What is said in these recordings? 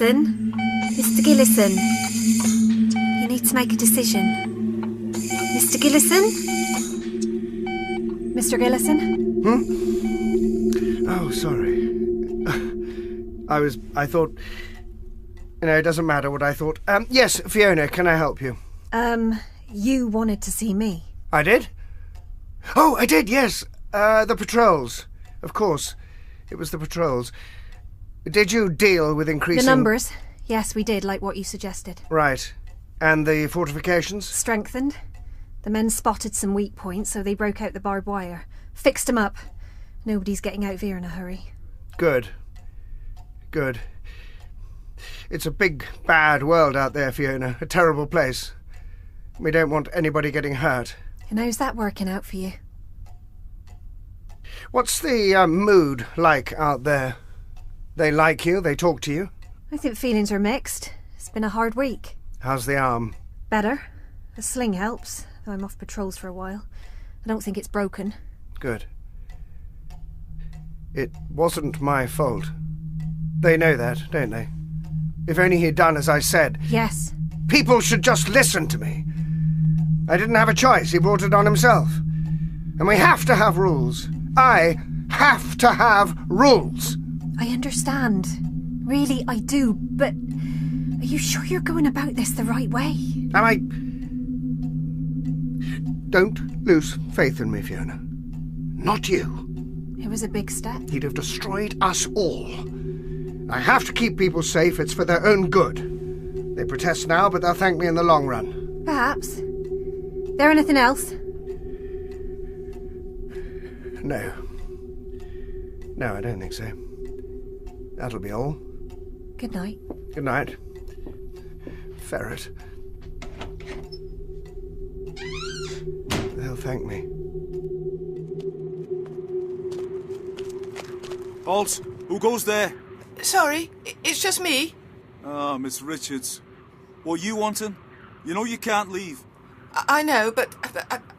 Gillison? Mr. Gillison? You need to make a decision. Mr. Gillison? Mr. Gillison? Oh, sorry. I thought... No, it doesn't matter what I thought. Yes, Fiona, can I help you? You wanted to see me. I did? Oh, I did, yes. The patrols. Of course. It was the patrols. Did you deal with increasing... The numbers? Yes, we did, like what you suggested. Right. And the fortifications? Strengthened. The men spotted some weak points, so they broke out the barbed wire. Fixed them up. Nobody's getting out of here in a hurry. Good. Good. It's a big, bad world out there, Fiona. A terrible place. We don't want anybody getting hurt. And how's that working out for you? What's the mood like out there? They like you? They talk to you? I think feelings are mixed. It's been a hard week. How's the arm? Better. A sling helps, though I'm off patrols for a while. I don't think it's broken. Good. It wasn't my fault. They know that, don't they? If only he'd done as I said. Yes. People should just listen to me. I didn't have a choice. He brought it on himself. And we have to have rules. I have to have rules. I understand. Really, I do. But are you sure you're going about this the right way? Am I... Don't lose faith in me, Fiona. Not you. It was a big step. He'd have destroyed us all. I have to keep people safe. It's for their own good. They protest now, but they'll thank me in the long run. Perhaps. There anything else? No. No, I don't think so. That'll be all. Good night. Good night. Ferret. They'll thank me. Halt! Who goes there? Sorry, it's just me. Ah, Miss Richards. What you wanting? You know you can't leave. I know, but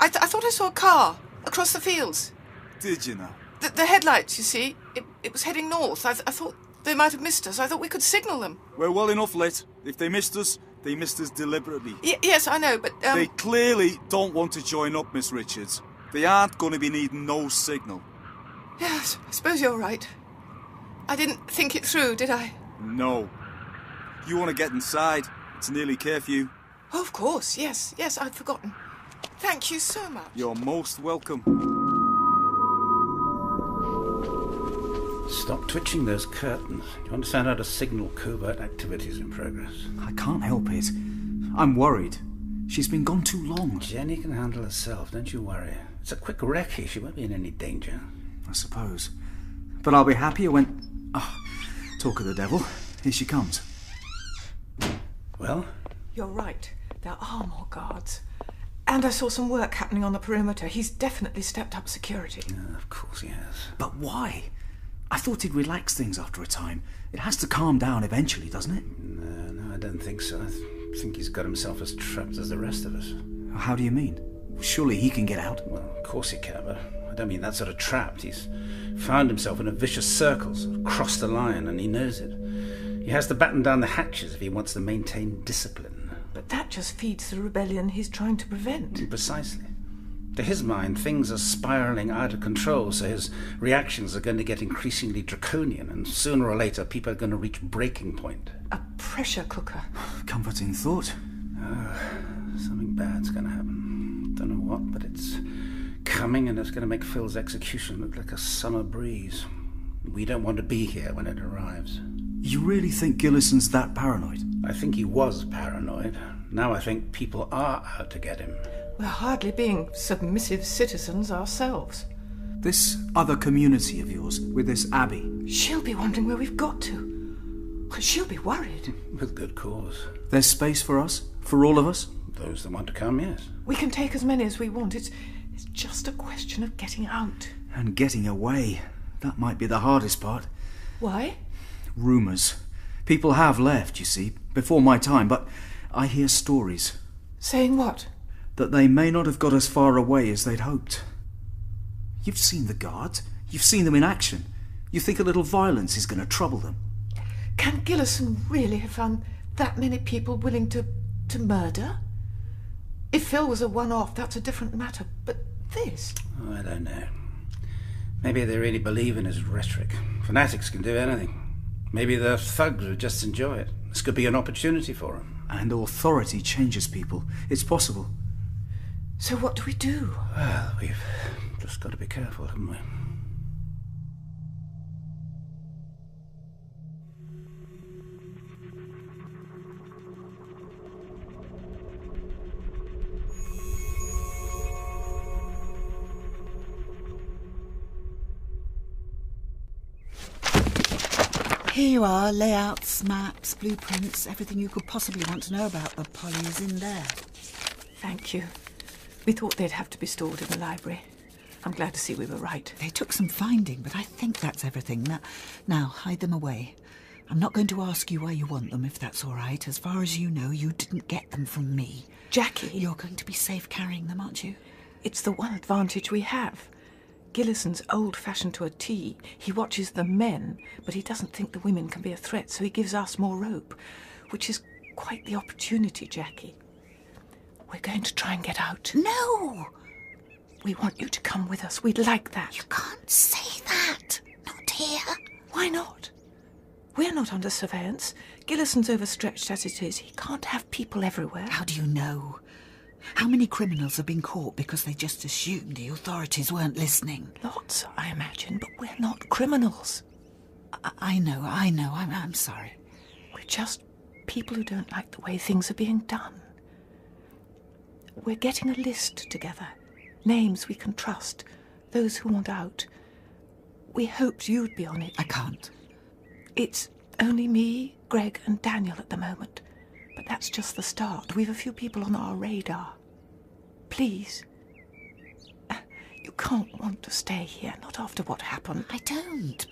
I thought I saw a car across the fields. Did you now? The headlights, you see. It was heading north. I thought they might have missed us. I thought we could signal them. We're well enough lit. If they missed us deliberately. Yes, I know, but... They clearly don't want to join up, Miss Richards. They aren't going to be needing no signal. Yes, I suppose you're right. I didn't think it through, did I? No. You want to get inside. It's nearly curfew. Oh, of course, yes, I'd forgotten. Thank you so much. You're most welcome. Stop twitching those curtains. Do you understand how to signal covert activities in progress? I can't help it. I'm worried. She's been gone too long. Jenny can handle herself, don't you worry. It's a quick recce. She won't be in any danger. I suppose. But I'll be happier when... Oh, talk of the devil. Here she comes. Well? You're right. There are more guards. And I saw some work happening on the perimeter. He's definitely stepped up security. Yeah, of course he has. But why? I thought he'd relax things after a time. It has to calm down eventually, doesn't it? No, I don't think so. I think he's got himself as trapped as the rest of us. How do you mean? Surely he can get out. Well, of course he can, but I don't mean that sort of trapped. He's found himself in a vicious circle, sort of crossed the line, and he knows it. He has to batten down the hatches if he wants to maintain discipline. But that just feeds the rebellion he's trying to prevent. Precisely. To his mind, things are spiralling out of control, so his reactions are going to get increasingly draconian, and sooner or later people are going to reach breaking point. A pressure cooker. Comforting thought. Something bad's going to happen. Don't know what, but it's coming, and it's going to make Phil's execution look like a summer breeze. We don't want to be here when it arrives. You really think Gillison's that paranoid? I think he was paranoid. Now I think people are out to get him. We're hardly being submissive citizens ourselves. This other community of yours, with this Abbey. She'll be wondering where we've got to. She'll be worried. With good cause. There's space for us? For all of us? Those that want to come, yes. We can take as many as we want. It's just a question of getting out. And getting away. That might be the hardest part. Why? Rumours. People have left, you see, before my time, but I hear stories. Saying what? That they may not have got as far away as they'd hoped. You've seen the guards. You've seen them in action. You think a little violence is going to trouble them. Can Gillison really have found that many people willing to murder? If Phil was a one-off, that's a different matter. But this... Oh, I don't know. Maybe they really believe in his rhetoric. Fanatics can do anything. Maybe the thugs would just enjoy it. This could be an opportunity for them. And authority changes people. It's possible. So what do we do? Well, we've just got to be careful, haven't we? Here you are, layouts, maps, blueprints, everything you could possibly want to know about the Polly is in there. Thank you. We thought they'd have to be stored in the library. I'm glad to see we were right. They took some finding, but I think that's everything. Now, hide them away. I'm not going to ask you why you want them, if that's all right. As far as you know, you didn't get them from me. Jackie... You're going to be safe carrying them, aren't you? It's the one advantage we have. Gillison's old-fashioned to a T. He watches the men, but he doesn't think the women can be a threat, so he gives us more rope, which is quite the opportunity, Jackie. We're going to try and get out. No! We want you to come with us. We'd like that. You can't say that. Not here. Why not? We're not under surveillance. Gillison's overstretched as it is. He can't have people everywhere. How do you know? How many criminals have been caught because they just assumed the authorities weren't listening? Lots, I imagine, but we're not criminals. I know. I'm sorry. We're just people who don't like the way things are being done. We're getting a list together. Names we can trust. Those who want out. We hoped you'd be on it. I can't. It's only me, Greg and Daniel at the moment. But that's just the start. We've a few people on our radar. Please. You can't want to stay here, not after what happened. I don't,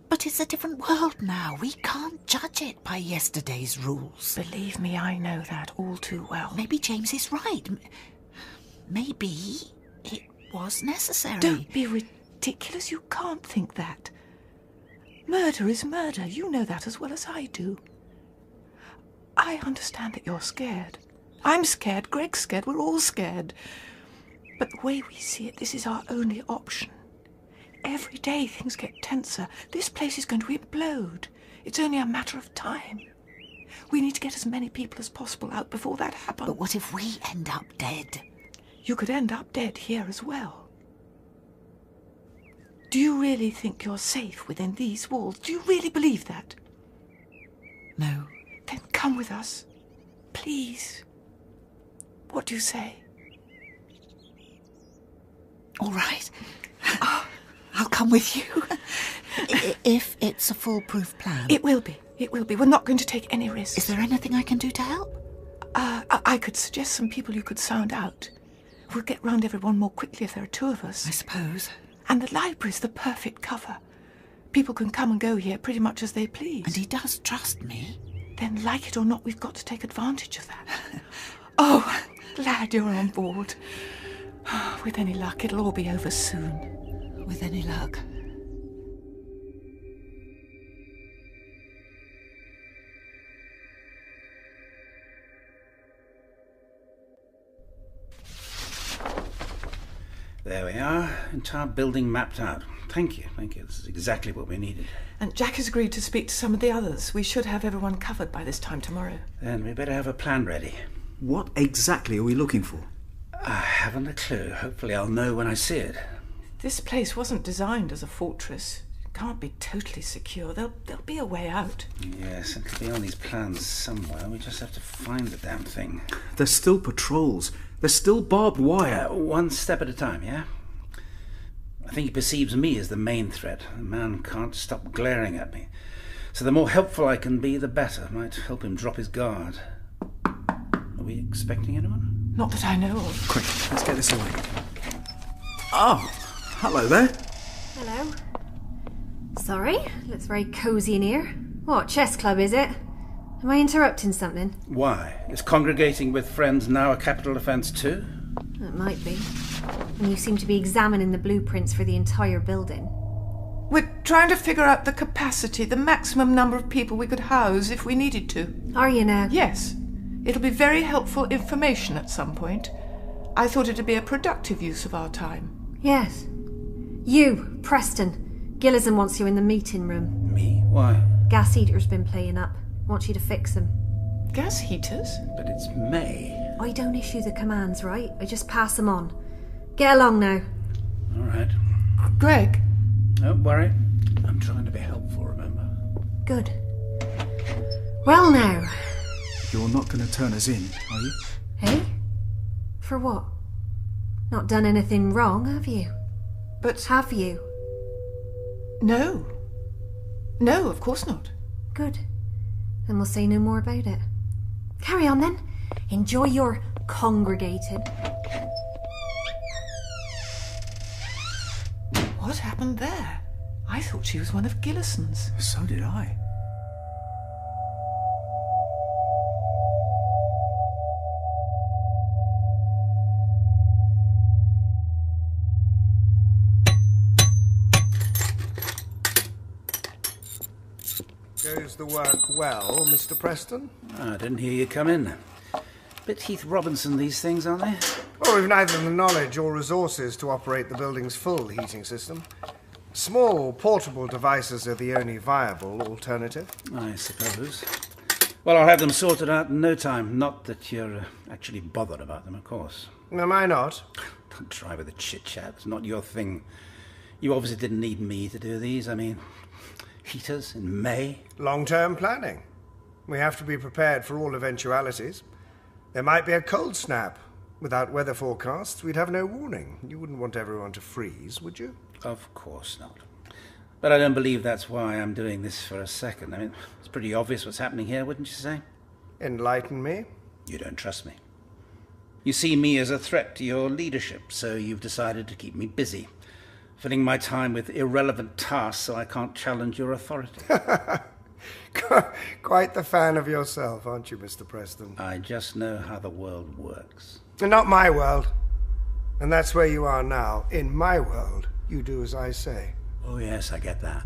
but it's a different world now. We can't judge it by yesterday's rules. Believe me, I know that all too well. Maybe James is right. Maybe it was necessary. Don't be ridiculous. You can't think that. Murder is murder. You know that as well as I do. I understand that you're scared. I'm scared, Greg's scared, we're all scared. But the way we see it, this is our only option. Every day things get tenser. This place is going to implode. It's only a matter of time. We need to get as many people as possible out before that happens. But what if we end up dead? You could end up dead here as well. Do you really think you're safe within these walls? Do you really believe that? No. Then come with us. Please. What do you say? All right. I'll come with you. If it's a foolproof plan. It will be. It will be. We're not going to take any risks. Is there anything I can do to help? I could suggest some people you could sound out. We'll get round everyone more quickly if there are two of us. I suppose. And the library's the perfect cover. People can come and go here pretty much as they please. And he does trust me. Then, like it or not, we've got to take advantage of that. Oh, glad you're on board. With any luck, it'll all be over soon. With any luck. There we are. Entire building mapped out. Thank you. This is exactly what we needed. And Jack has agreed to speak to some of the others. We should have everyone covered by this time tomorrow. Then we better have a plan ready. What exactly are we looking for? I haven't a clue. Hopefully I'll know when I see it. This place wasn't designed as a fortress. It can't be totally secure. There'll be a way out. Yes, it could be on these plans somewhere. We just have to find the damn thing. There's still patrols. There's still barbed wire. One step at a time, yeah? I think he perceives me as the main threat. The man can't stop glaring at me. So the more helpful I can be, the better. Might help him drop his guard. Are we expecting anyone? Not that I know of. Quick, let's get this away. Oh, hello there. Hello. Sorry, looks very cosy in here. What, chess club is it? Am I interrupting something? Why? Is congregating with friends now a capital offence too? It might be. And you seem to be examining the blueprints for the entire building. We're trying to figure out the capacity, the maximum number of people we could house if we needed to. Are you now? Yes. It'll be very helpful information at some point. I thought it'd be a productive use of our time. Yes. You, Preston. Gillison wants you in the meeting room. Me? Why? Gas heater's been playing up. Wants you to fix them. Gas heaters? But it's May. I don't issue the commands, right? I just pass them on. Get along now. All right. Greg? Don't worry. I'm trying to be helpful, remember? Good. Well now. You're not going to turn us in, are you? Hey? For what? Not done anything wrong, have you? But... Have you? No. No, of course not. Good. Then we'll say no more about it. Carry on then. Enjoy your congregating. What happened there? I thought she was one of Gillison's. So did I. Goes the work well, Mr. Preston? I didn't hear you come in. Bit Heath Robinson, these things, aren't they? Well, we've neither the knowledge or resources to operate the building's full heating system. Small, portable devices are the only viable alternative. I suppose. Well, I'll have them sorted out in no time. Not that you're actually bothered about them, of course. Am I not? Don't try with the chit-chat. It's not your thing. You obviously didn't need me to do these. I mean, heaters in May? Long-term planning. We have to be prepared for all eventualities. There might be a cold snap. Without weather forecasts, we'd have no warning. You wouldn't want everyone to freeze, would you? Of course not. But I don't believe that's why I'm doing this for a second. I mean, it's pretty obvious what's happening here, wouldn't you say? Enlighten me. You don't trust me. You see me as a threat to your leadership, so you've decided to keep me busy, filling my time with irrelevant tasks so I can't challenge your authority. Quite the fan of yourself, aren't you, Mr. Preston? I just know how the world works. Not my world. And that's where you are now. In my world, you do as I say. Oh yes, I get that.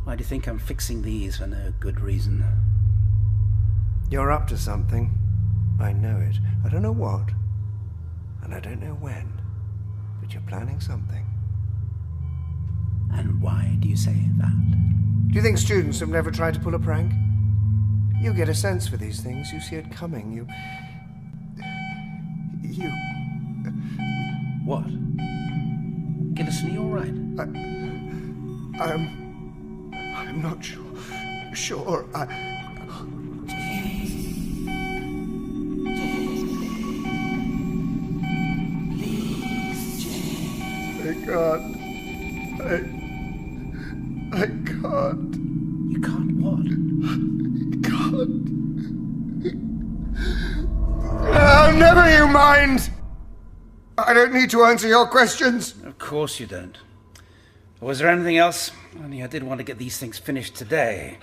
Why do you think I'm fixing these for no good reason? You're up to something. I know it. I don't know what. And I don't know when. But you're planning something. And why do you say that? Do you think students have never tried to pull a prank? You get a sense for these things. You see it coming. You... What? Gillison, are you all right? I'm not sure. I can't. You can't what? Can't. Oh, never you mind. I don't need to answer your questions. Of course you don't. Was there anything else? Only I did want to get these things finished today.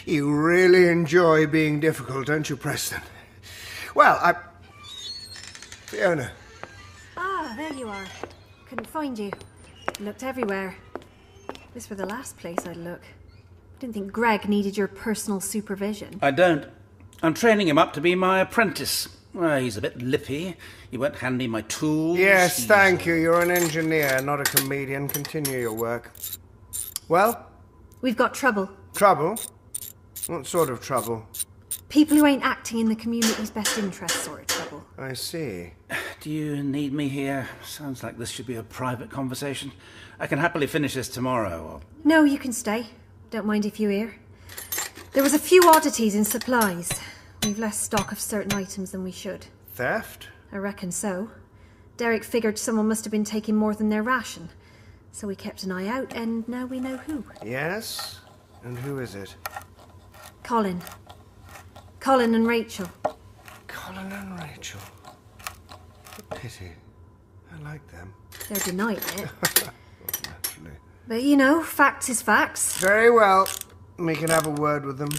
You really enjoy being difficult, don't you, Preston? Well, Fiona. Ah, there you are. Couldn't find you. Looked everywhere. This were the last place I'd look. I didn't think Greg needed your personal supervision. I don't. I'm training him up to be my apprentice. Well, he's a bit lippy. He won't hand me my tools. Yes, thank you. You're an engineer, not a comedian. Continue your work. Well? We've got trouble. Trouble? What sort of trouble? People who ain't acting in the community's best interest sort of trouble. I see. Do you need me here? Sounds like this should be a private conversation. I can happily finish this tomorrow. No, you can stay. Don't mind if you hear. There was a few oddities in supplies. We've less stock of certain items than we should. Theft? I reckon so. Derek figured someone must have been taking more than their ration. So we kept an eye out, and now we know who. Yes? And who is it? Colin. Colin and Rachel. Colin and Rachel. A pity. I like them. They're denying it. Naturally. But you know, facts is facts. Very well. We can have a word with them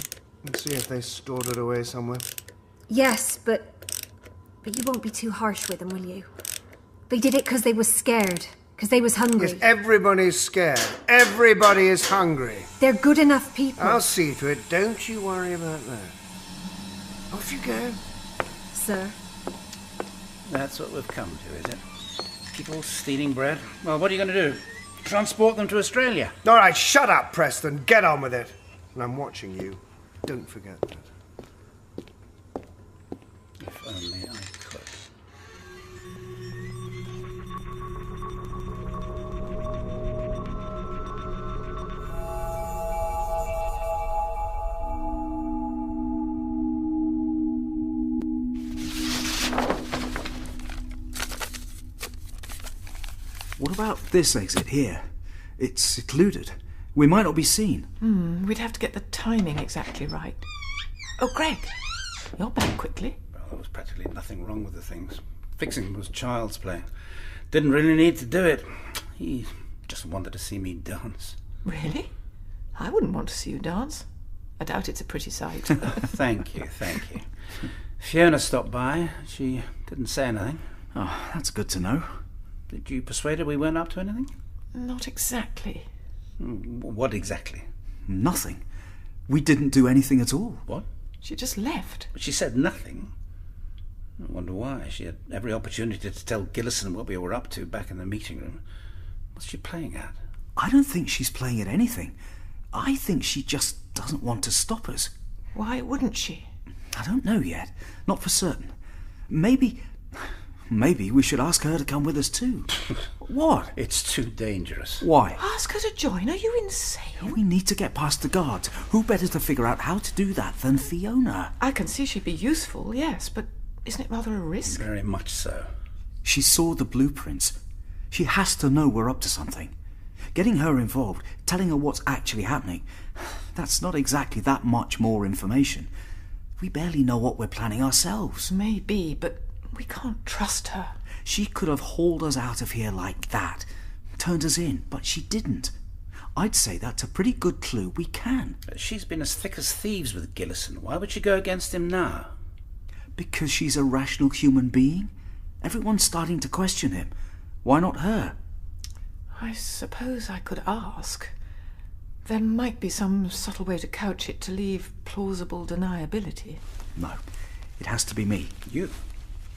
and see if they stored it away somewhere. Yes, but you won't be too harsh with them, will you? They did it because they was scared. Because they was hungry. Yes, everybody's scared. Everybody is hungry. They're good enough people. I'll see to it. Don't you worry about that. Off you go. Sir. That's what we've come to, is it? People stealing bread? Well, what are you going to do? Transport them to Australia? All right, shut up, Preston. Get on with it. And I'm watching you. Don't forget that. If only I could. What about this exit here? It's secluded. We might not be seen. We'd have to get the timing exactly right. Oh, Greg, you're back quickly. Well, there was practically nothing wrong with the things. Fixing them was child's play. Didn't really need to do it. He just wanted to see me dance. Really? I wouldn't want to see you dance. I doubt it's a pretty sight. Thank you. Fiona stopped by. She didn't say anything. Oh, that's good to know. Did you persuade her we weren't up to anything? Not exactly. What exactly? Nothing. We didn't do anything at all. What? She just left. But she said nothing. I wonder why. She had every opportunity to tell Gillison what we were up to back in the meeting room. What's she playing at? I don't think she's playing at anything. I think she just doesn't want to stop us. Why wouldn't she? I don't know yet. Not for certain. Maybe we should ask her to come with us too. What? It's too dangerous. Why? Ask her to join? Are you insane? We need to get past the guards. Who better to figure out how to do that than Fiona? I can see she'd be useful, yes, but isn't it rather a risk? Very much so. She saw the blueprints. She has to know we're up to something. Getting her involved, telling her what's actually happening, that's not exactly that much more information. We barely know what we're planning ourselves. Maybe, but we can't trust her. She could have hauled us out of here like that, turned us in, but she didn't. I'd say that's a pretty good clue we can. She's been as thick as thieves with Gillison. Why would she go against him now? Because she's a rational human being. Everyone's starting to question him. Why not her? I suppose I could ask. There might be some subtle way to couch it to leave plausible deniability. No, it has to be me. You?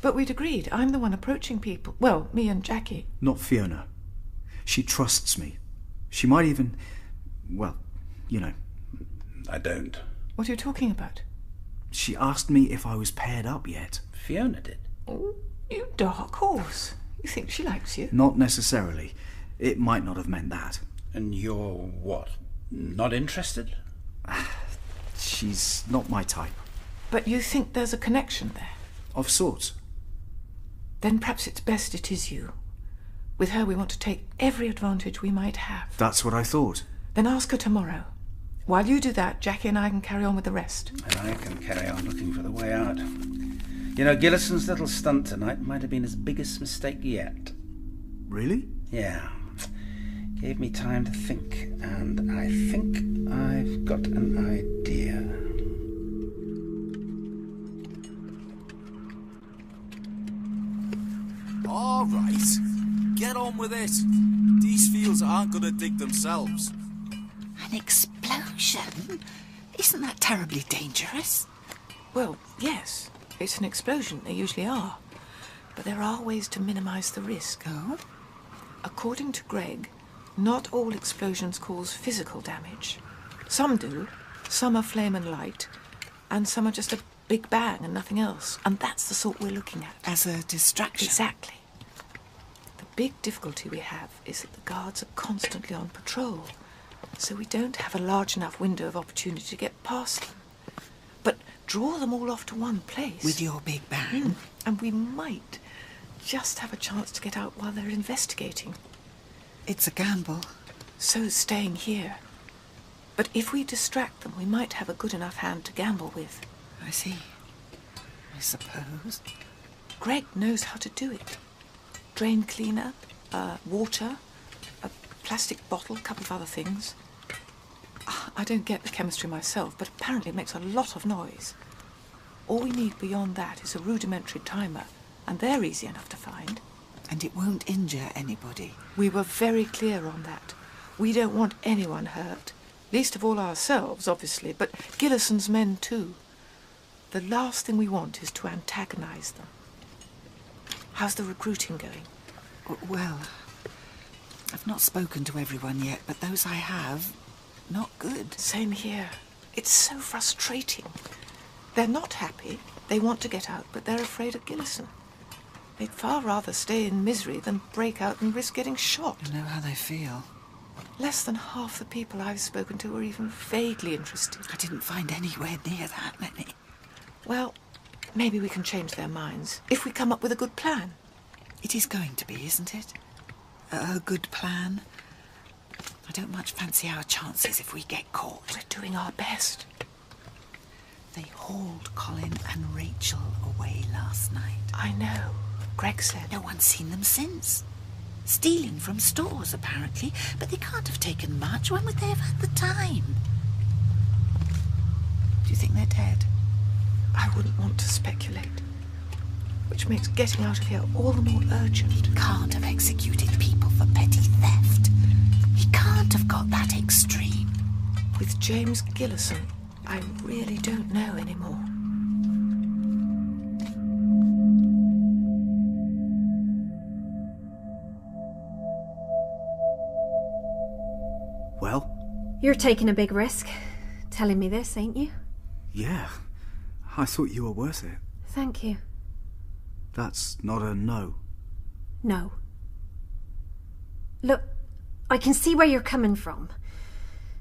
But we'd agreed. I'm the one approaching people. Well, me and Jackie. Not Fiona. She trusts me. She might even... well, you know. I don't. What are you talking about? She asked me if I was paired up yet. Fiona did. Oh, you dark horse. You think she likes you? Not necessarily. It might not have meant that. And you're what? Not interested? She's not my type. But you think there's a connection there? Of sorts. Then perhaps it's best it is you. With her we want to take every advantage we might have. That's what I thought. Then ask her tomorrow. While you do that, Jackie and I can carry on with the rest. And I can carry on looking for the way out. You know, Gillison's little stunt tonight might have been his biggest mistake yet. Really? Yeah. Gave me time to think, and I think I've got an idea. All right, get on with it. These fields aren't going to dig themselves. An explosion? Isn't that terribly dangerous? Well, yes, it's an explosion. They usually are. But there are ways to minimise the risk. Oh? According to Greg, not all explosions cause physical damage. Some do. Some are flame and light. And some are just a big bang and nothing else. And that's the sort we're looking at. As a distraction? Exactly. The big difficulty we have is that the guards are constantly on patrol. So we don't have a large enough window of opportunity to get past them. But draw them all off to one place. With your big bang? And we might just have a chance to get out while they're investigating. It's a gamble. So's staying here. But if we distract them, we might have a good enough hand to gamble with. I see. I suppose. Greg knows how to do it. Drain cleaner, water, a plastic bottle, a couple of other things. I don't get the chemistry myself, but apparently it makes a lot of noise. All we need beyond that is a rudimentary timer, and they're easy enough to find. And it won't injure anybody. We were very clear on that. We don't want anyone hurt. Least of all ourselves, obviously, but Gillison's men too. The last thing we want is to antagonize them. How's the recruiting going? Well, I've not spoken to everyone yet, but those I have, not good. Same here. It's so frustrating. They're not happy. They want to get out, but they're afraid of Gillison. They'd far rather stay in misery than break out and risk getting shot. I know how they feel. Less than half the people I've spoken to are even vaguely interested. I didn't find anywhere near that many. Well, maybe we can change their minds if we come up with a good plan. It is going to be, isn't it? A good plan. I don't much fancy our chances if we get caught. We're doing our best. They hauled Colin and Rachel away last night. I know. Greg said. No one's seen them since. Stealing from stores, apparently, but they can't have taken much. When would they have had the time? Do you think they're dead? I wouldn't want to speculate. Which makes getting out of here all the more urgent. He can't have executed people for petty theft. He can't have got that extreme. With James Gillison, I really don't know anymore. Well? You're taking a big risk, telling me this, ain't you? Yeah. I thought you were worth it. Thank you. That's not a no. No. Look, I can see where you're coming from.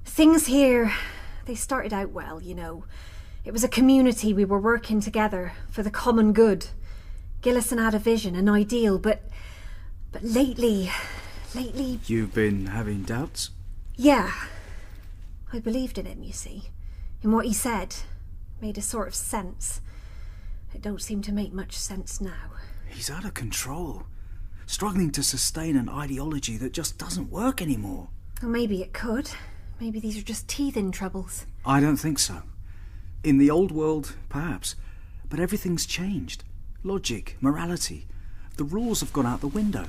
Things here, they started out well, you know. It was a community, we were working together for the common good. Gillison had a vision, an ideal, but lately... You've been having doubts? Yeah. I believed in him, you see. In what he said. Made a sort of sense. It don't seem to make much sense now. He's out of control. Struggling to sustain an ideology that just doesn't work anymore. Well, maybe it could. Maybe these are just teething troubles. I don't think so. In the old world, perhaps. But everything's changed. Logic, morality. The rules have gone out the window.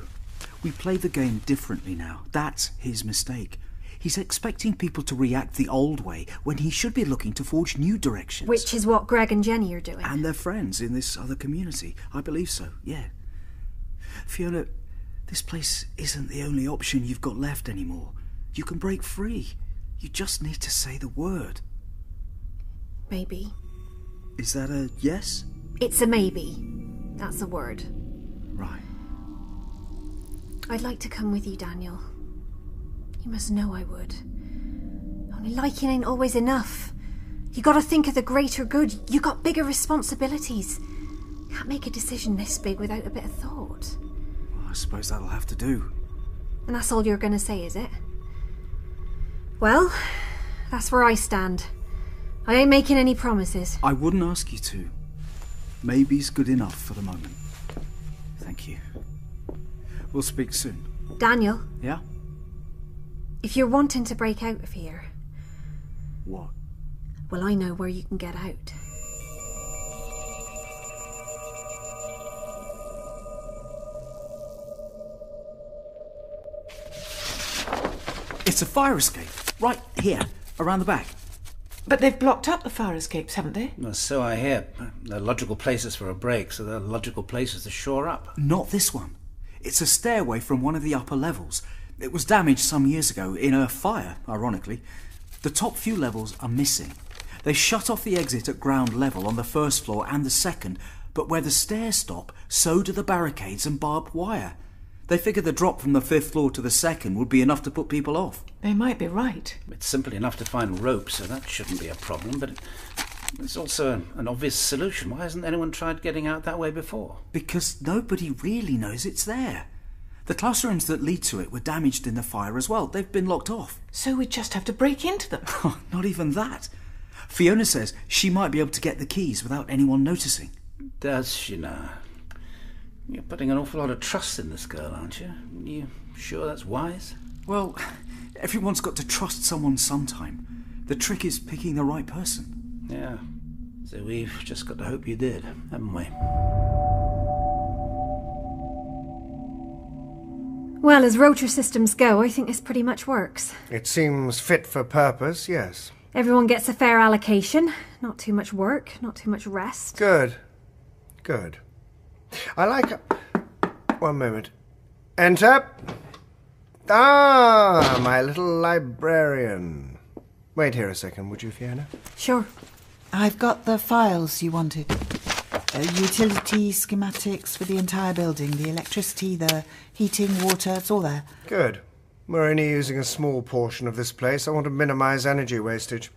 We play the game differently now. That's his mistake. He's expecting people to react the old way when he should be looking to forge new directions. Which is what Greg and Jenny are doing. And their friends in this other community. I believe so, yeah. Fiona, this place isn't the only option you've got left anymore. You can break free. You just need to say the word. Maybe. Is that a yes? It's a maybe. That's a word. Right. I'd like to come with you, Daniel. You must know I would. Only liking ain't always enough. You gotta think of the greater good. You got bigger responsibilities. Can't make a decision this big without a bit of thought. Well, I suppose that'll have to do. And that's all you're gonna say, is it? Well, that's where I stand. I ain't making any promises. I wouldn't ask you to. Maybe's good enough for the moment. Thank you. We'll speak soon. Daniel? Yeah? If you're wanting to break out of here... What? Well, I know where you can get out. It's a fire escape. Right here, around the back. But they've blocked up the fire escapes, haven't they? Well, so I hear. They're logical places for a break, so they're logical places to shore up. Not this one. It's a stairway from one of the upper levels. It was damaged some years ago in a fire, ironically. The top few levels are missing. They shut off the exit at ground level on the first floor and the second, but where the stairs stop, so do the barricades and barbed wire. They figured the drop from the 5th floor to the 2nd would be enough to put people off. They might be right. It's simple enough to find ropes, so that shouldn't be a problem, but it's also an obvious solution. Why hasn't anyone tried getting out that way before? Because nobody really knows it's there. The classrooms that lead to it were damaged in the fire as well. They've been locked off. So we just have to break into them. Not even that. Fiona says she might be able to get the keys without anyone noticing. Does she now? You're putting an awful lot of trust in this girl, aren't you? You sure that's wise? Well, everyone's got to trust someone sometime. The trick is picking the right person. Yeah. So we've just got to hope you did, haven't we? Well, as rotor systems go, I think this pretty much works. It seems fit for purpose, yes. Everyone gets a fair allocation. Not too much work, not too much rest. Good. Good. I like... One moment. Enter. Ah, my little librarian. Wait here a second, would you, Fiona? Sure. I've got the files you wanted. Utility schematics for the entire building. The electricity, the heating, water, it's all there. Good. We're only using a small portion of this place. I want to minimize energy wastage.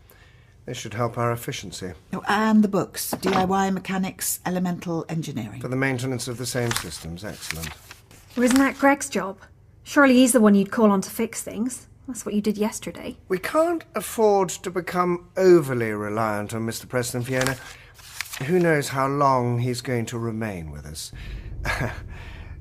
This should help our efficiency. Oh, and the books. DIY mechanics, elemental engineering. For the maintenance of the same systems. Excellent. Well, isn't that Greg's job? Surely he's the one you'd call on to fix things. That's what you did yesterday. We can't afford to become overly reliant on Mr. Preston, Fiona. Who knows how long he's going to remain with us.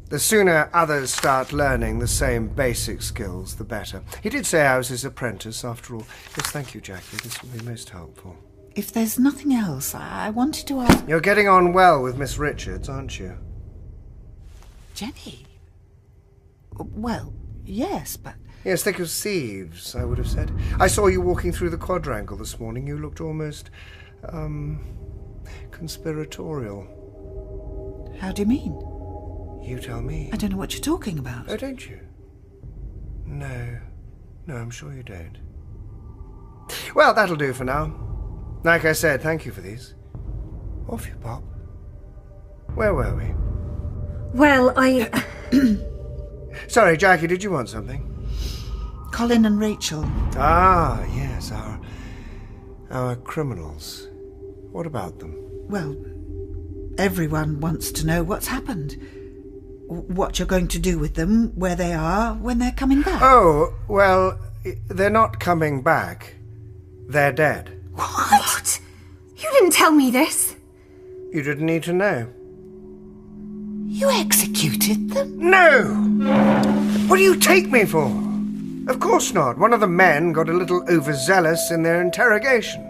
The sooner others start learning the same basic skills, the better. He did say I was his apprentice, after all. Yes, thank you, Jackie. This will be most helpful. If there's nothing else, I wanted to ask... You're getting on well with Miss Richards, aren't you? Jenny? Well, yes, but... Yes, thick as thieves, I would have said. I saw you walking through the quadrangle this morning. You looked almost, conspiratorial. How do you mean? You tell me. I don't know what you're talking about. Oh, don't you? No. No, I'm sure you don't. Well, that'll do for now. Like I said, thank you for these. Off you pop. Where were we? Well, I... Sorry, Jackie, did you want something? Colin and Rachel. Ah, yes, our criminals. What about them? Well, everyone wants to know what's happened. What you're going to do with them, where they are, when they're coming back. Oh, well, they're not coming back. They're dead. What? You didn't tell me this. You didn't need to know. You executed them? No! What do you take me for? Of course not. One of the men got a little overzealous in their interrogation.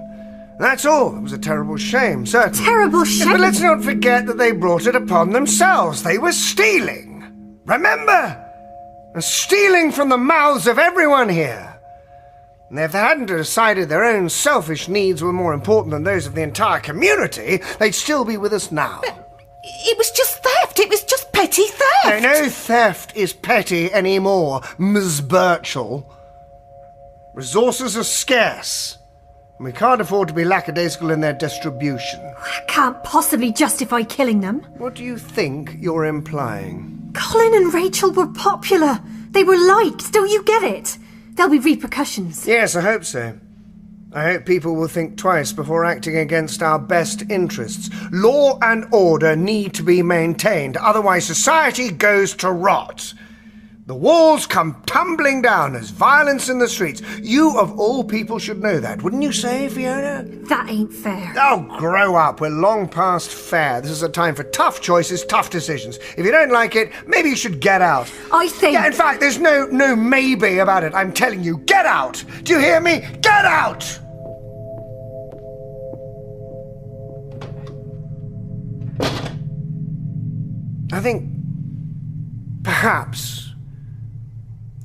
That's all. It was a terrible shame, certainly. Terrible shame? Yes, but let's not forget that they brought it upon themselves. They were stealing. Remember? And stealing from the mouths of everyone here. And if they hadn't decided their own selfish needs were more important than those of the entire community, they'd still be with us now. It was just theft. It was just petty theft. No theft is petty anymore, Ms. Birchall. Resources are scarce, and we can't afford to be lackadaisical in their distribution. I can't possibly justify killing them. What do you think you're implying? Colin and Rachel were popular. They were liked. Don't you get it? There'll be repercussions. Yes, I hope so. I hope people will think twice before acting against our best interests. Law and order need to be maintained, otherwise society goes to rot. The walls come tumbling down as violence in the streets. You, of all people, should know that, wouldn't you say, Fiona? That ain't fair. Oh, grow up. We're long past fair. This is a time for tough choices, tough decisions. If you don't like it, maybe you should get out. I think... Yeah, in fact, there's no maybe about it. I'm telling you, get out! Do you hear me? Get out! I think perhaps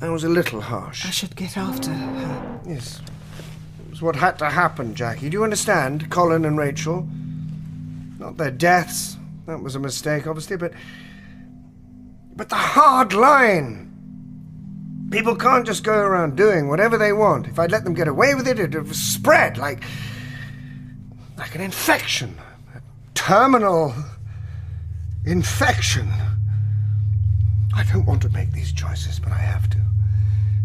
I was a little harsh. I should get after her. Yes. It was what had to happen, Jackie. Do you understand? Colin and Rachel. Not their deaths. That was a mistake, obviously, but the hard line. People can't just go around doing whatever they want. If I'd let them get away with it, it'd have spread like an infection. A terminal infection. I don't want to make these choices, but I have to.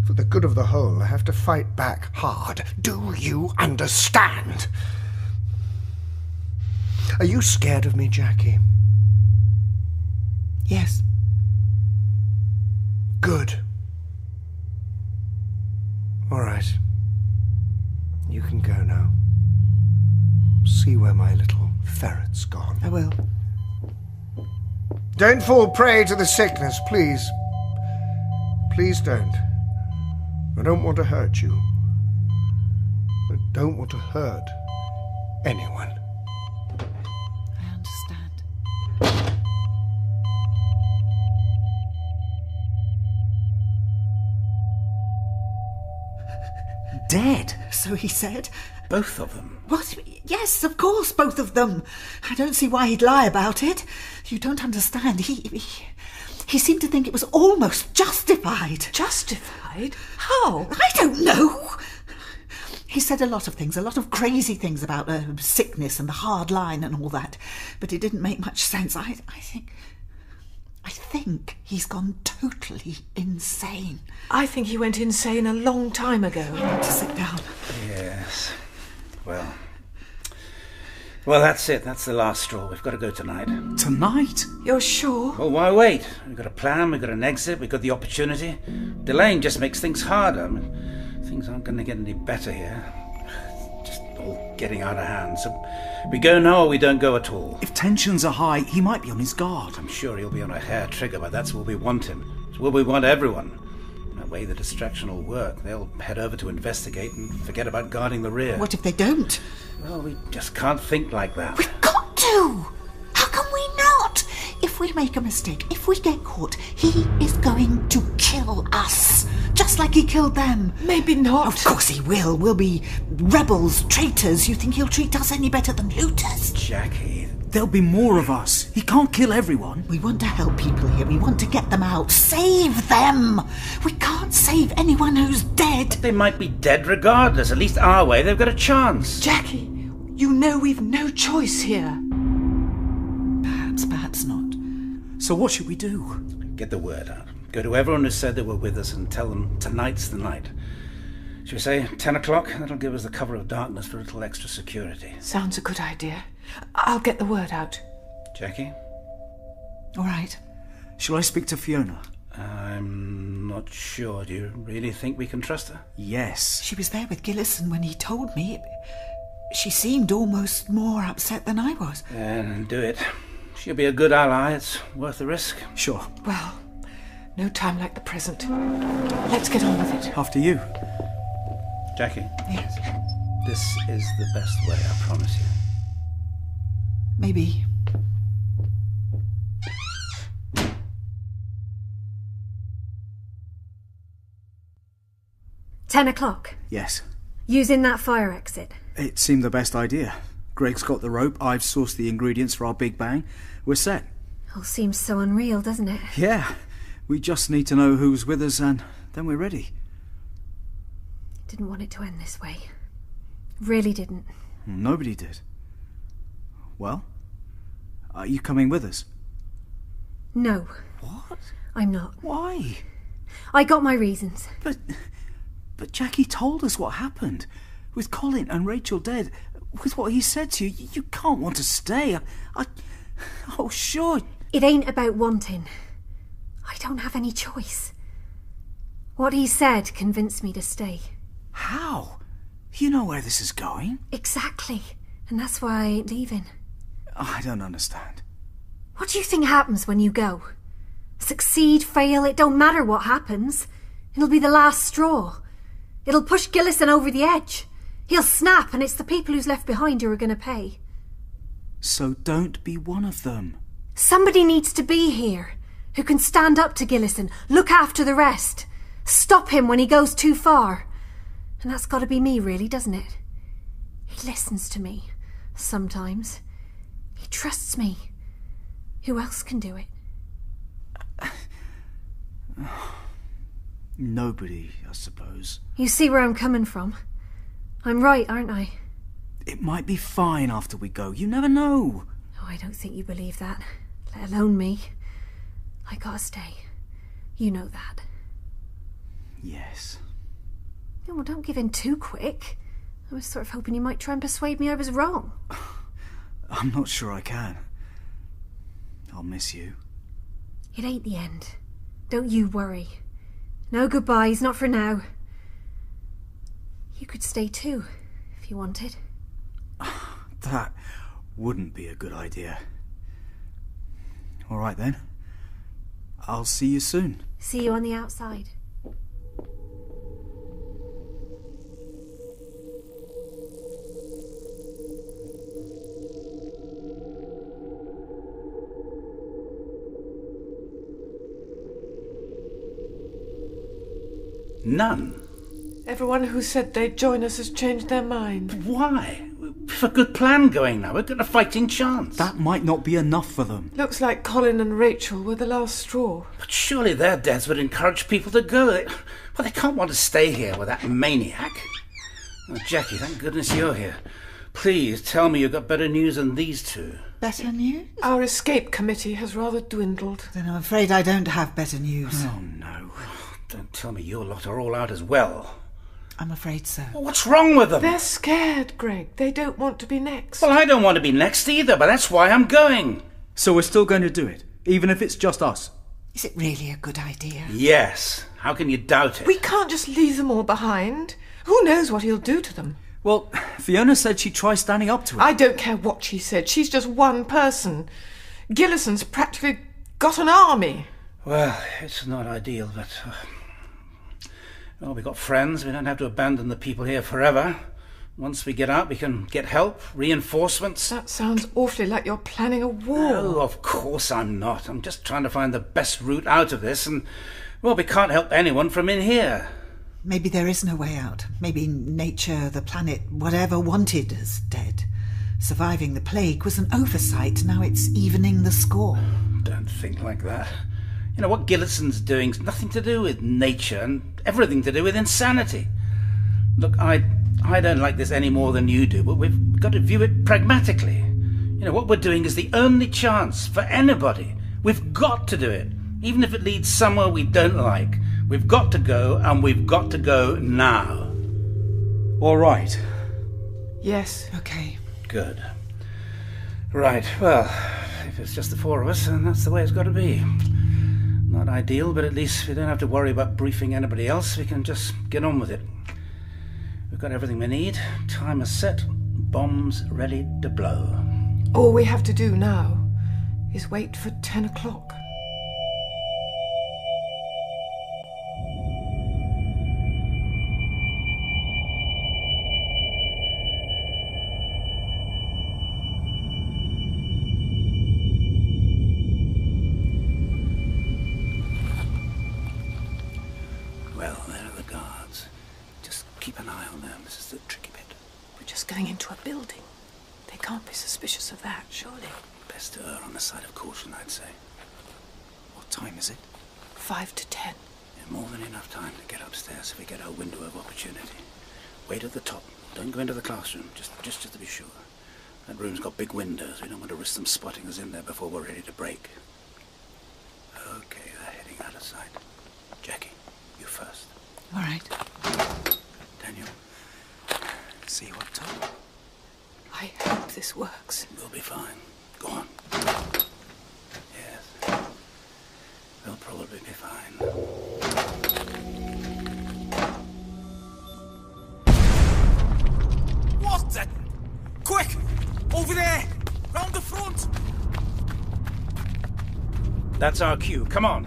For the good of the whole, I have to fight back hard. Do you understand? Are you scared of me, Jackie? Yes. Good. All right. You can go now. See where my little ferret's gone. I will. Don't fall prey to the sickness, please. Please don't. I don't want to hurt you. I don't want to hurt anyone. I understand. dead. So he said. Both of them. What? Yes, of course, both of them. I don't see why he'd lie about it. You don't understand. He seemed to think it was almost justified. Justified? How? I don't know. He said a lot of things, a lot of crazy things about sickness and the hard line and all that, but it didn't make much sense. I think he's gone totally insane. I think he went insane a long time ago. I want to sit down. Yes. Well, that's it. That's the last straw. We've got to go tonight. Tonight? You're sure? Well, why wait? We've got a plan, we've got an exit, we've got the opportunity. Delaying just makes things harder. I mean, things aren't going to get any better here. Just all getting out of hand. So we go now or we don't go at all. If tensions are high, he might be on his guard. I'm sure he'll be on a hair trigger, but that's where we want him. It's where we want everyone. That way the distraction will work. They'll head over to investigate and forget about guarding the rear. What if they don't? Well, we just can't think like that. We've got to! How can we not? If we make a mistake, if we get caught, he is going to kill us. Just like he killed them. Maybe not. Of course he will. We'll be rebels, traitors. You think he'll treat us any better than looters? Jackie. There'll be more of us. He can't kill everyone. We want to help people here. We want to get them out. Save them! We can't save anyone who's dead. They might be dead regardless. At least our way, they've got a chance. Jackie, you know we've no choice here. Perhaps not. So what should we do? Get the word out. Go to everyone who said they were with us and tell them tonight's the night. Should we say 10 o'clock? That'll give us the cover of darkness for a little extra security. Sounds a good idea. I'll get the word out. Jackie? All right. Shall I speak to Fiona? I'm not sure. Do you really think we can trust her? Yes. She was there with Gillison when he told me. She seemed almost more upset than I was. Then do it. She'll be a good ally. It's worth the risk. Sure. Well, no time like the present. Let's get on with it. After you. Jackie? Yes. This is the best way, I promise you. Maybe. $10. Yes. Using that fire exit. It seemed the best idea. Greg's got the rope, I've sourced the ingredients for our big bang. We're set. All seems so unreal, doesn't it? Yeah. We just need to know who's with us and then we're ready. Didn't want it to end this way. Really didn't. Nobody did. Well, are you coming with us? No. What? I'm not. Why? I got my reasons. But Jackie told us what happened. With Colin and Rachel dead, with what he said to you, you can't want to stay. Oh, sure. It ain't about wanting. I don't have any choice. What he said convinced me to stay. How? You know where this is going. Exactly. And that's why I ain't leaving. I don't understand. What do you think happens when you go? Succeed, fail, it don't matter what happens. It'll be the last straw. It'll push Gillison over the edge. He'll snap, and it's the people who's left behind who are going to pay. So don't be one of them. Somebody needs to be here who can stand up to Gillison, look after the rest, stop him when he goes too far. And that's got to be me, really, doesn't it? He listens to me, sometimes. He trusts me. Who else can do it? Nobody, I suppose. You see where I'm coming from. I'm right, aren't I? It might be fine after we go. You never know. Oh, I don't think you believe that. Let alone me. I gotta stay. You know that. Yes. Oh, well, don't give in too quick. I was sort of hoping you might try and persuade me I was wrong. I'm not sure I can. I'll miss you. It ain't the end. Don't you worry. No goodbyes, not for now. You could stay too, if you wanted. That wouldn't be a good idea. All right then. I'll see you soon. See you on the outside. None. Everyone who said they'd join us has changed their mind. Why? We've a good plan going now. We've got a fighting chance. That might not be enough for them. Looks like Colin and Rachel were the last straw. But surely their deaths would encourage people to go. They can't want to stay here with that maniac. Oh, Jackie, thank goodness you're here. Please tell me you've got better news than these two. Better news? Our escape committee has rather dwindled. Then I'm afraid I don't have better news. Oh, no. Don't tell me your lot are all out as well. I'm afraid so. Well, what's wrong with them? They're scared, Greg. They don't want to be next. Well, I don't want to be next either, but that's why I'm going. So we're still going to do it, even if it's just us? Is it really a good idea? Yes. How can you doubt it? We can't just leave them all behind. Who knows what he'll do to them? Well, Fiona said she'd try standing up to it. I don't care what she said. She's just one person. Gillison's practically got an army. Well, it's not ideal, but... Well, we've got friends. We don't have to abandon the people here forever. Once we get out, we can get help, reinforcements. That sounds awfully like you're planning a war. Oh, of course I'm not. I'm just trying to find the best route out of this, and, well, we can't help anyone from in here. Maybe there is no way out. Maybe nature, the planet, whatever wanted us dead. Surviving the plague was an oversight. Now it's evening the score. Don't think like that. You know, what Gillison's doing's nothing to do with nature and everything to do with insanity. Look, I don't like this any more than you do, but we've got to view it pragmatically. You know, what we're doing is the only chance for anybody. We've got to do it, even if it leads somewhere we don't like. We've got to go, and we've got to go now. All right. Yes. Okay. Good. Right, well, if it's just the four of us, then that's the way it's got to be. Not ideal, but at least we don't have to worry about briefing anybody else. We can just get on with it. We've got everything we need. Timer set. Bombs ready to blow. All we have to do now is wait for 10 o'clock. Going into a building. They can't be suspicious of that, surely. Best to err on the side of caution, I'd say. What time is it? 5 to 10. Yeah, more than enough time to get upstairs if we get our window of opportunity. Wait at the top. Don't go into the classroom, just to be sure. That room's got big windows. We don't want to risk them spotting us in there before we're ready to break. Okay, they're heading out of sight. Jackie, you first. All right. Daniel. See you up top. I hope this works. We'll be fine. Go on. Yes. We'll probably be fine. What the? Quick! Over there! Round the front! That's our cue. Come on.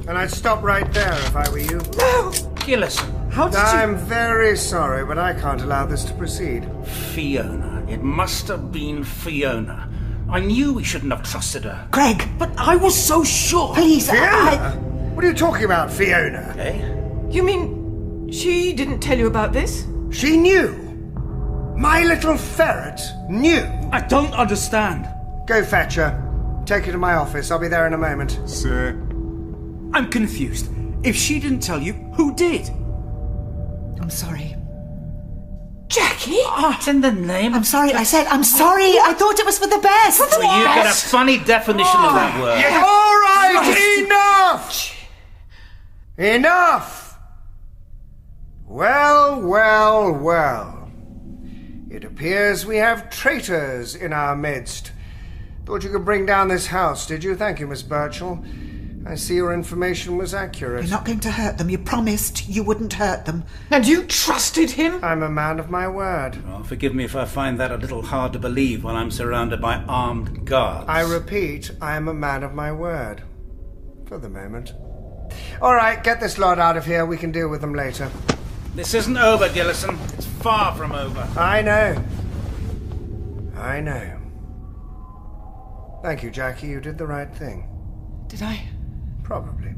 And I'd stop right there if I were you. No! Gillison. How did I'm very sorry, but I can't allow this to proceed. Fiona. It must have been Fiona. I knew we shouldn't have trusted her. Greg! But I was so sure! Please, Fiona? What are you talking about, Fiona? Eh? You mean she didn't tell you about this? She knew. My little ferret knew. I don't understand. Go fetch her. Take her to my office. I'll be there in a moment. Sir. I'm confused. If she didn't tell you, who did? I'm sorry. Jackie? It's in the name. I'm sorry. I said I'm sorry. I thought it was for the best. Well, you get a funny definition of that word. All right, enough! Enough! Well, well, well. It appears we have traitors in our midst. Thought you could bring down this house, did you? Thank you, Miss Birchall. I see your information was accurate. You're not going to hurt them. You promised you wouldn't hurt them. And you trusted him? I'm a man of my word. Well, forgive me if I find that a little hard to believe while I'm surrounded by armed guards. I repeat, I am a man of my word. For the moment. All right, get this lot out of here. We can deal with them later. This isn't over, Gillison. It's far from over. I know. I know. Thank you, Jackie. You did the right thing. Did I? Probably.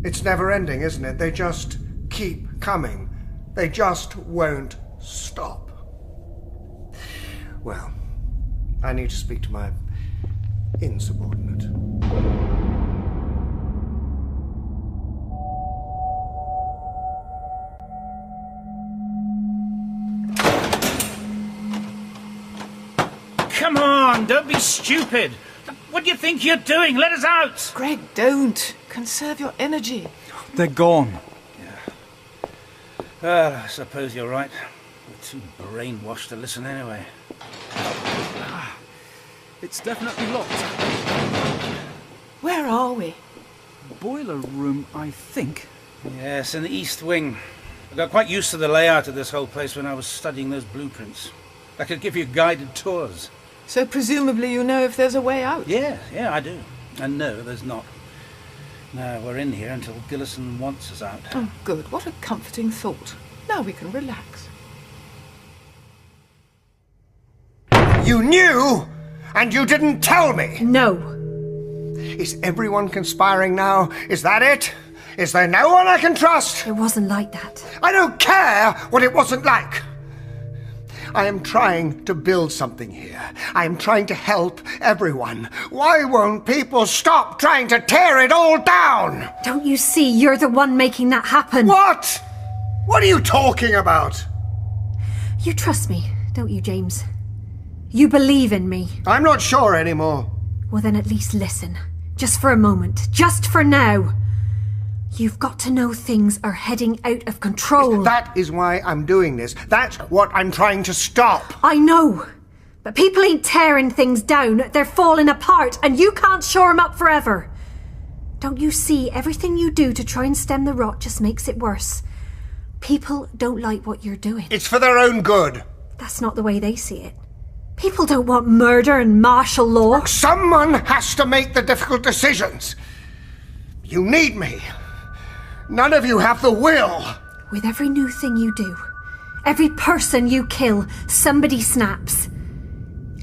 It's never ending, isn't it? They just keep coming. They just won't stop. Well, I need to speak to my insubordinate. Come on, don't be stupid. What do you think you're doing? Let us out! Greg, don't. Conserve your energy. They're gone. Well, I suppose you're right. We're too brainwashed to listen anyway. It's definitely locked. Where are we? Boiler room, I think. Yes, in the East Wing. I got quite used to the layout of this whole place when I was studying those blueprints. I could give you guided tours. So presumably you know if there's a way out? Yeah, I do. And no, there's not. No, we're in here until Gillison wants us out. Oh, good. What a comforting thought. Now we can relax. You knew, and you didn't tell me! No. Is everyone conspiring now? Is that it? Is there no one I can trust? It wasn't like that. I don't care what it wasn't like. I am trying to build something here. I am trying to help everyone. Why won't people stop trying to tear it all down? Don't you see you're the one making that happen? What? What are you talking about? You trust me, don't you, James? You believe in me. I'm not sure anymore. Well, then at least listen. Just for a moment. Just for now. You've got to know things are heading out of control. That is why I'm doing this. That's what I'm trying to stop. I know. But people ain't tearing things down. They're falling apart, and you can't shore them up forever. Don't you see everything you do to try and stem the rot just makes it worse? People don't like what you're doing. It's for their own good. That's not the way they see it. People don't want murder and martial law. Someone has to make the difficult decisions. You need me. None of you have the will. With every new thing you do, every person you kill, somebody snaps.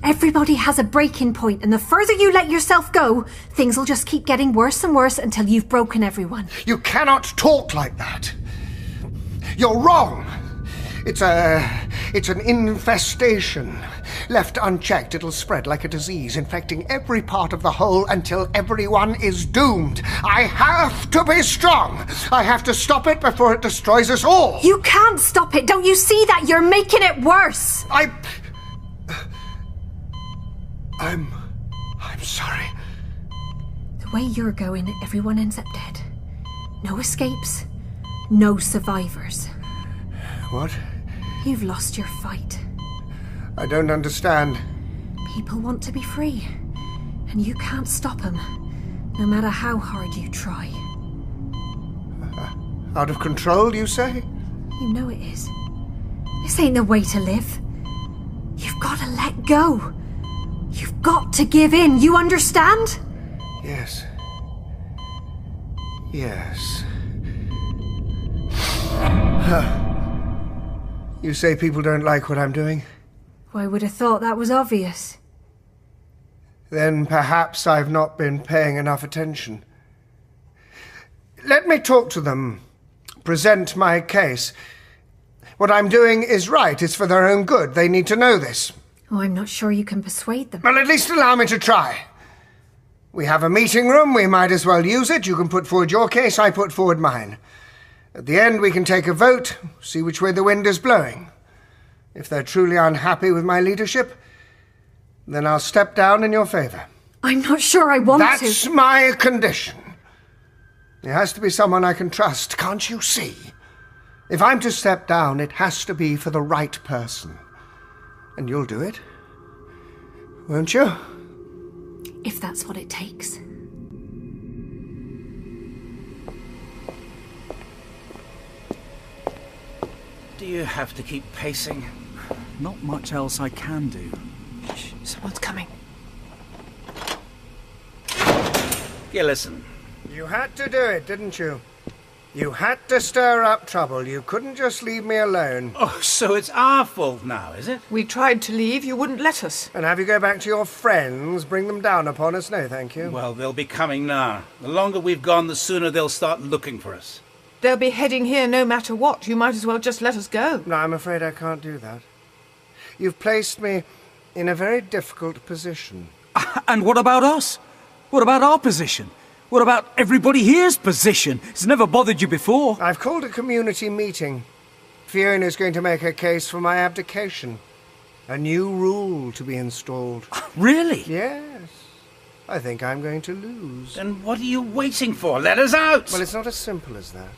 Everybody has a breaking point, and the further you let yourself go, things will just keep getting worse and worse until you've broken everyone. You cannot talk like that. You're wrong. It's an infestation. Left unchecked, it'll spread like a disease, infecting every part of the whole until everyone is doomed. I have to be strong. I have to stop it before it destroys us all. You can't stop it. Don't you see that? You're making it worse. I'm sorry. The way you're going, everyone ends up dead. No escapes, no survivors. What? You've lost your fight. I don't understand. People want to be free, and you can't stop them, no matter how hard you try. Out of control, you say? You know it is. This ain't the way to live. You've got to let go. You've got to give in, you understand? Yes. Yes. You say people don't like what I'm doing? I would have thought that was obvious. Then perhaps I've not been paying enough attention. Let me talk to them, present my case. What I'm doing is right. It's for their own good. They need to know this. Oh, I'm not sure you can persuade them. Well, at least allow me to try. We have a meeting room. We might as well use it. You can put forward your case. I put forward mine. At the end, we can take a vote, see which way the wind is blowing. If they're truly unhappy with my leadership, then I'll step down in your favour. I'm not sure I want to. That's my condition. There has to be someone I can trust, can't you see? If I'm to step down, it has to be for the right person. And you'll do it, won't you? If that's what it takes. Do you have to keep pacing? Not much else I can do. Shh, someone's coming. Gillison. You had to do it, didn't you? You had to stir up trouble. You couldn't just leave me alone. Oh, so it's our fault now, is it? We tried to leave, you wouldn't let us. And have you go back to your friends, bring them down upon us? No, thank you. Well, they'll be coming now. The longer we've gone, the sooner they'll start looking for us. They'll be heading here no matter what. You might as well just let us go. No, I'm afraid I can't do that. You've placed me in a very difficult position. And what about us? What about our position? What about everybody here's position? It's never bothered you before. I've called a community meeting. Fiona's going to make her case for my abdication. A new rule to be installed. Really? Yes. I think I'm going to lose. Then what are you waiting for? Let us out! Well, it's not as simple as that.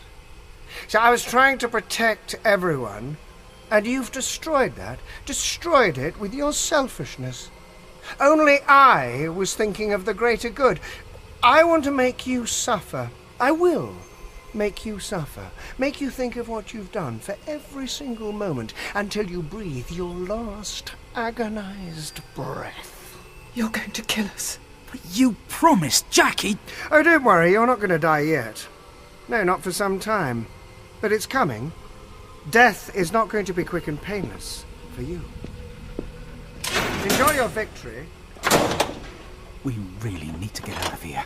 So I was trying to protect everyone, and you've destroyed that. Destroyed it with your selfishness. Only I was thinking of the greater good. I want to make you suffer. I will make you suffer. Make you think of what you've done for every single moment until you breathe your last agonized breath. You're going to kill us. But you promised, Jackie. Oh, don't worry, you're not going to die yet. No, not for some time. But it's coming. Death is not going to be quick and painless for you. Enjoy your victory. We really need to get out of here.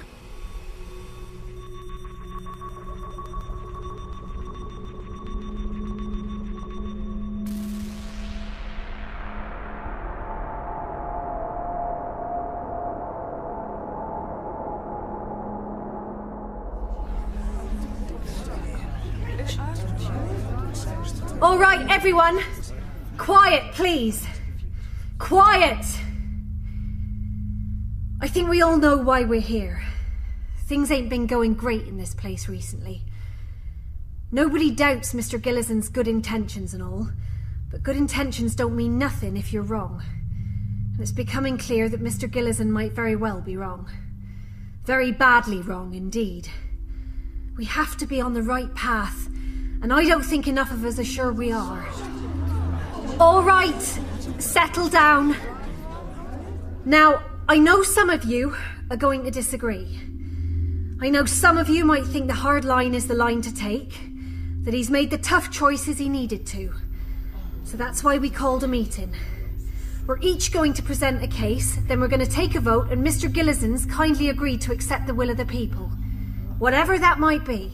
All right, everyone. Quiet, please. Quiet! I think we all know why we're here. Things ain't been going great in this place recently. Nobody doubts Mr. Gillison's good intentions and all, but good intentions don't mean nothing if you're wrong. And it's becoming clear that Mr. Gillison might very well be wrong. Very badly wrong indeed. We have to be on the right path, and I don't think enough of us are sure we are. All right, settle down. Now, I know some of you are going to disagree. I know some of you might think the hard line is the line to take, that he's made the tough choices he needed to. So that's why we called a meeting. We're each going to present a case, then we're going to take a vote, and Mr. Gillison's kindly agreed to accept the will of the people. Whatever that might be.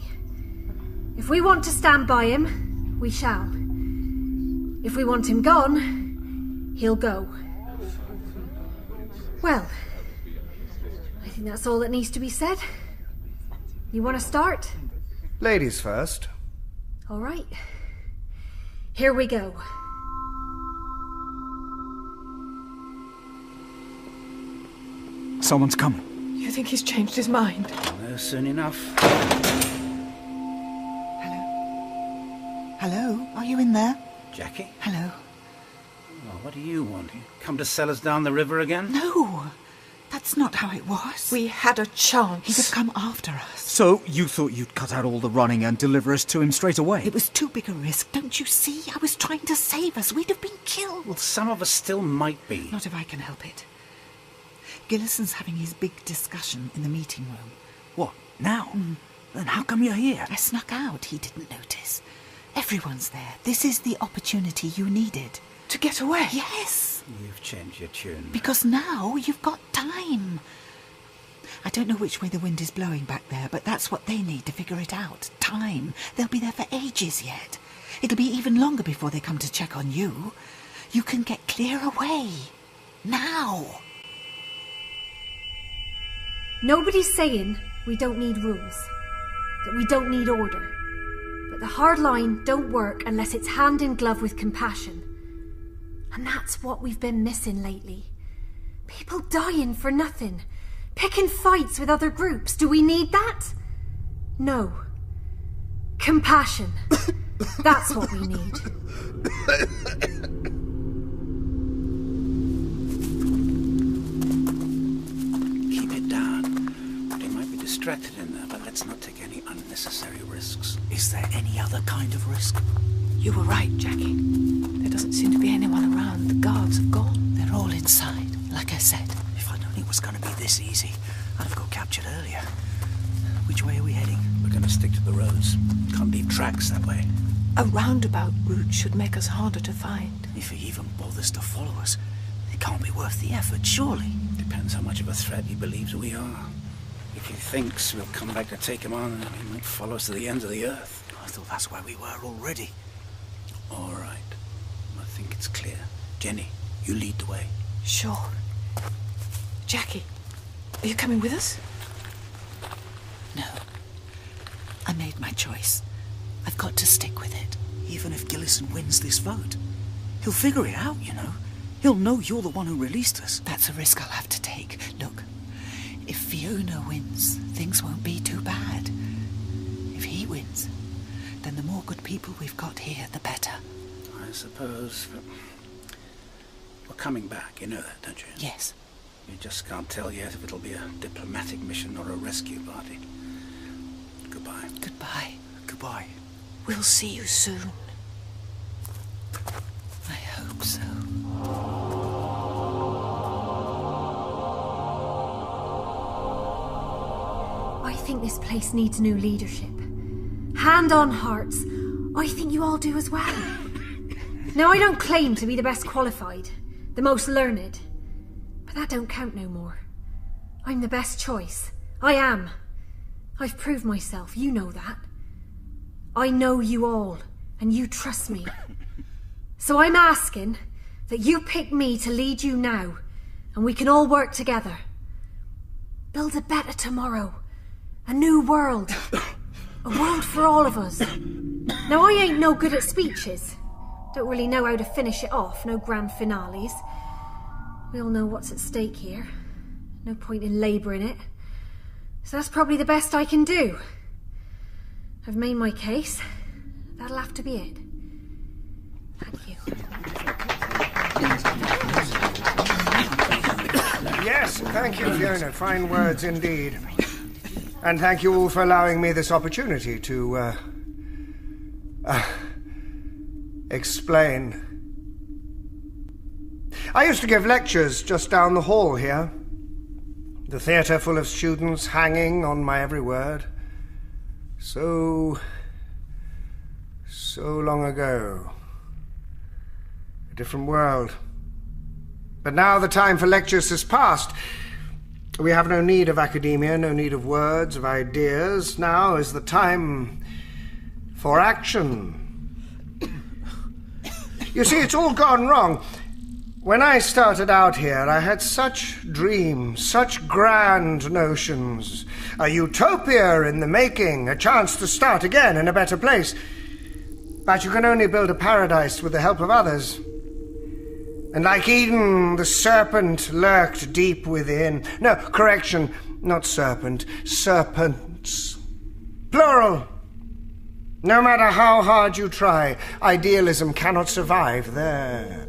If we want to stand by him, we shall. If we want him gone, he'll go. Well, I think that's all that needs to be said. You want to start? Ladies first. All right. Here we go. Someone's coming. You think he's changed his mind? No, soon enough. Hello? Are you in there? Jackie? Hello? Well, what do you want? You come to sell us down the river again? No, that's not how it was. We had a chance. He'd have come after us. So you thought you'd cut out all the running and deliver us to him straight away? It was too big a risk, don't you see? I was trying to save us. We'd have been killed. Well, some of us still might be. Not if I can help it. Gillison's having his big discussion in the meeting room. What, now? Then how come you're here? I snuck out. He didn't notice. Everyone's there. This is the opportunity you needed. To get away? Yes. You've changed your tune. Because now you've got time. I don't know which way the wind is blowing back there, but that's what they need to figure it out. Time. They'll be there for ages yet. It'll be even longer before they come to check on you. You can get clear away. Now. Nobody's saying we don't need rules, that we don't need order. But the hard line don't work unless it's hand in glove with compassion. And that's what we've been missing lately. People dying for nothing. Picking fights with other groups. Do we need that? No. Compassion. That's what we need. Keep it down. They might be distracted in there, but let's not take any unnecessary risks. Is there any other kind of risk? You were right, Jackie. There doesn't seem to be anyone around. The guards have gone. They're all inside, like I said. If I'd known it was going to be this easy, I'd have got captured earlier. Which way are we heading? We're going to stick to the roads. Can't leave tracks that way. A roundabout route should make us harder to find. If he even bothers to follow us, it can't be worth the effort, surely. Depends how much of a threat he believes we are. If he thinks we'll come back to take him on, he might follow us to the ends of the earth. I thought that's where we were already. All right. I think it's clear. Jenny, you lead the way. Sure. Jackie, are you coming with us? No. I made my choice. I've got to stick with it. Even if Gillison wins this vote, he'll figure it out, you know. He'll know you're the one who released us. That's a risk I'll have to take. Look, if Fiona wins, things won't be too bad. If he wins, then the more good people we've got here, the better. I suppose, but we're coming back, you know that, don't you? Yes. You just can't tell yet if it'll be a diplomatic mission or a rescue party. Goodbye. Goodbye. Goodbye. We'll see you soon. I hope so. I think this place needs new leadership. Hand on hearts, I think you all do as well. Now, I don't claim to be the best qualified, the most learned, but that don't count no more. I'm the best choice. I am. I've proved myself, you know that. I know you all, and you trust me. So I'm asking that you pick me to lead you now, and we can all work together. Build a better tomorrow. A new world. A world for all of us. Now, I ain't no good at speeches. Don't really know how to finish it off, no grand finales. We all know what's at stake here. No point in labouring it. So that's probably the best I can do. I've made my case. That'll have to be it. Thank you. Yes, thank you, Fiona. Fine words indeed. And thank you all for allowing me this opportunity to, explain. I used to give lectures just down the hall here. The theatre full of students hanging on my every word. So long ago. A different world. But now the time for lectures has passed. We have no need of academia, no need of words, of ideas. Now is the time for action. You see, it's all gone wrong. When I started out here, I had such dreams, such grand notions. A utopia in the making, a chance to start again in a better place. But you can only build a paradise with the help of others. And like Eden, the serpent lurked deep within. No, correction, not serpent, serpents. Plural. No matter how hard you try, idealism cannot survive there.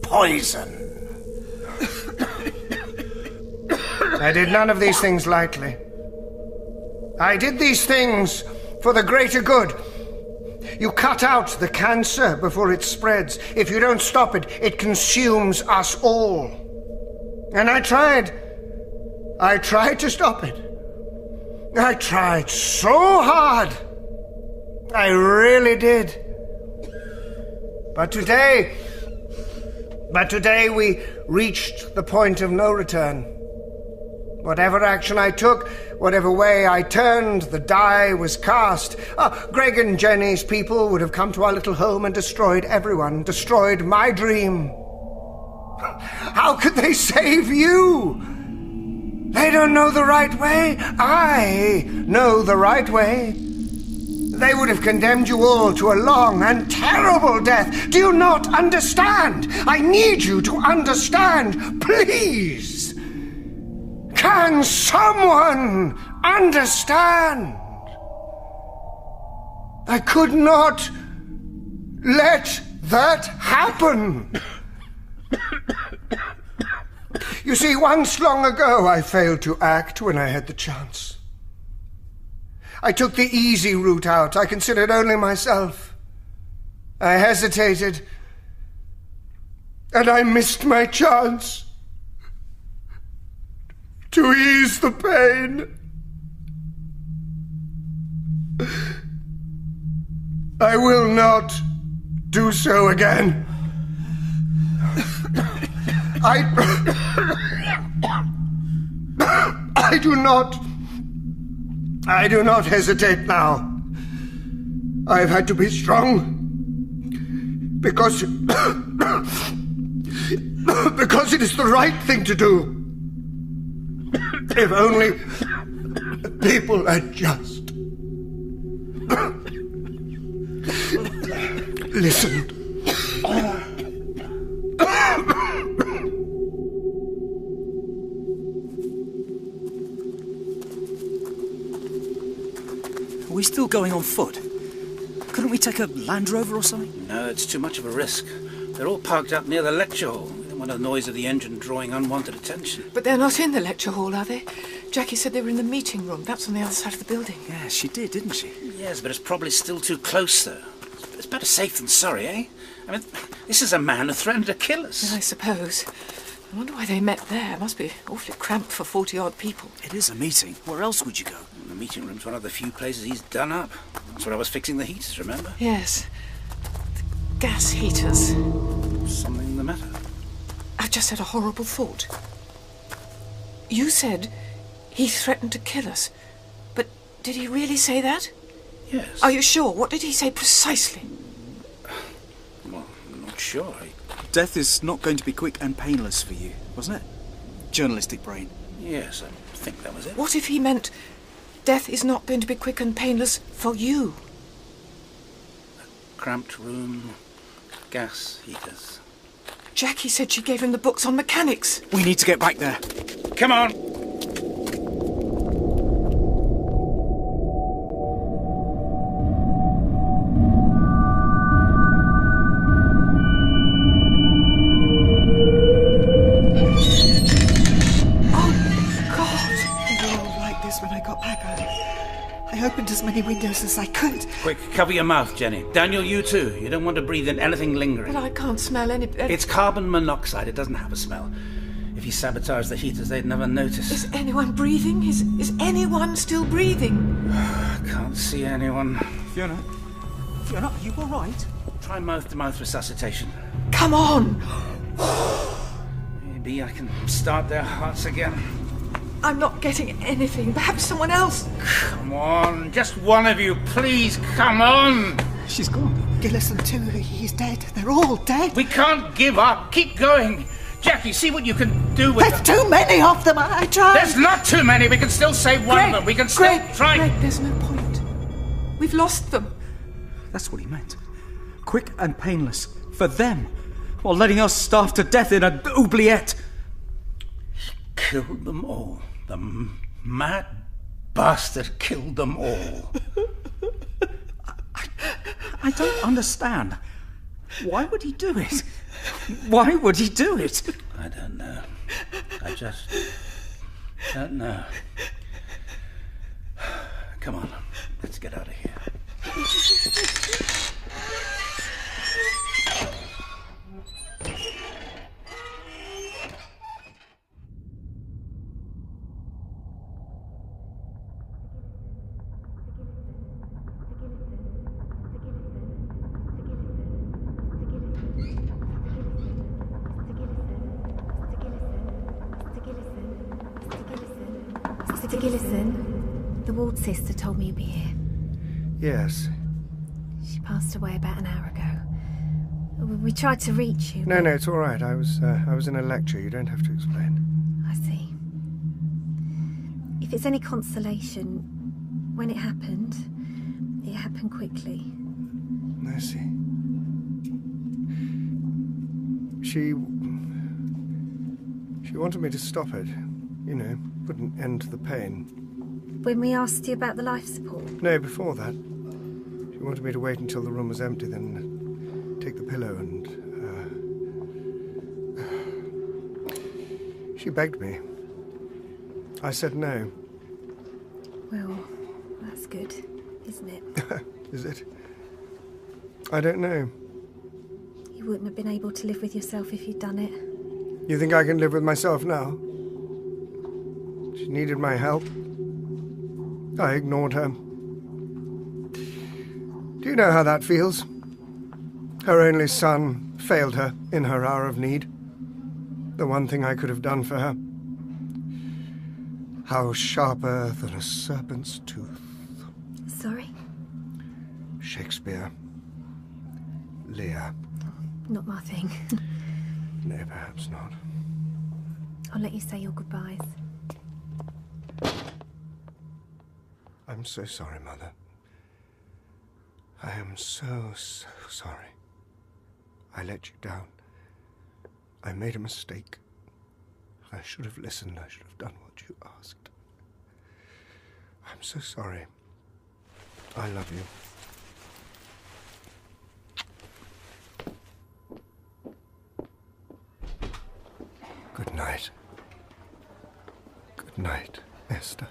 Poison. I did none of these things lightly. I did these things for the greater good. You cut out the cancer before it spreads. If you don't stop it, it consumes us all. And I tried to stop it. I tried so hard. I really did. But today we reached the point of no return. Whatever action I took, whatever way I turned, the die was cast. Greg and Jenny's people would have come to our little home and destroyed everyone, destroyed my dream. How could they save you? They don't know the right way. I know the right way. They would have condemned you all to a long and terrible death. Do you not understand? I need you to understand, please. Can someone understand? I could not let that happen. You see, once long ago I failed to act when I had the chance. I took the easy route out. I considered only myself. I hesitated, and I missed my chance to ease the pain. I will not do so again. I do not hesitate now. I've had to be strong because it is the right thing to do. If only people had just listened. Are we still going on foot? Couldn't we take a Land Rover or something? No, it's too much of a risk. They're all parked up near the lecture hall. We don't want the noise of the engine drawing unwanted attention. But they're not in the lecture hall, are they? Jackie said they were in the meeting room. That's on the other side of the building. Yeah, she did, didn't she? Yes, but it's probably still too close, though. It's better safe than sorry, eh? I mean, this is a man who threatened to kill us. I suppose. I wonder why they met there. Must be awfully cramped for 40-odd people. It is a meeting. Where else would you go? The meeting room's one of the few places he's done up. That's where I was fixing the heaters, remember? Yes. The gas heaters. Something the matter? I've just had a horrible thought. You said he threatened to kill us. But did he really say that? Yes. Are you sure? What did he say precisely? Well, I'm not sure. Death is not going to be quick and painless for you, wasn't it? Journalistic brain. Yes, I think that was it. What if he meant death is not going to be quick and painless for you? A cramped room, gas heaters. Jackie said she gave him the books on mechanics. We need to get back there. Come on! I opened as many windows as I could. Quick, cover your mouth, Jenny. Daniel, you too. You don't want to breathe in anything lingering. But I can't smell any... It's carbon monoxide. It doesn't have a smell. If you sabotage the heaters, they'd never notice. Is anyone breathing? Is anyone still breathing? I can't see anyone. Fiona, are you all right? Try mouth-to-mouth resuscitation. Come on! Maybe I can start their hearts again. I'm not getting anything. Perhaps someone else. Come on, just one of you, please, come on! She's gone. Gillison too, he's dead. They're all dead. We can't give up. Keep going. Jackie, see what you can do with There's too many of them. I tried. There's not too many. We can still save one of them. We can still try. Greg, there's no point. We've lost them. That's what he meant. Quick and painless. For them. While letting us starve to death in an oubliette. Killed them all. The mad bastard killed them all. I don't understand. Why would he do it? Why would he do it? I don't know. I just don't know. Come on, let's get out of here. Mr. Gillison, the ward sister told me you'd be here. Yes. She passed away about an hour ago. We tried to reach you. No, it's all right. I was in a lecture. You don't have to explain. I see. If it's any consolation, when it happened quickly. I see. She wanted me to stop it. You know, wouldn't end the pain. When we asked you about the life support? No, before that. She wanted me to wait until the room was empty, then take the pillow and... She begged me. I said no. Well, that's good, isn't it? Is it? I don't know. You wouldn't have been able to live with yourself if you'd done it. You think I can live with myself now? She needed my help. I ignored her. Do you know how that feels? Her only son failed her in her hour of need. The one thing I could have done for her. How sharper than a serpent's tooth. Sorry? Shakespeare. Lear. Not my thing. No, perhaps not. I'll let you say your goodbyes. I'm so sorry, Mother. I am so sorry. I let you down. I made a mistake. I should have listened. I should have done what you asked. I'm so sorry. I love you. Good night. Good night, Esther.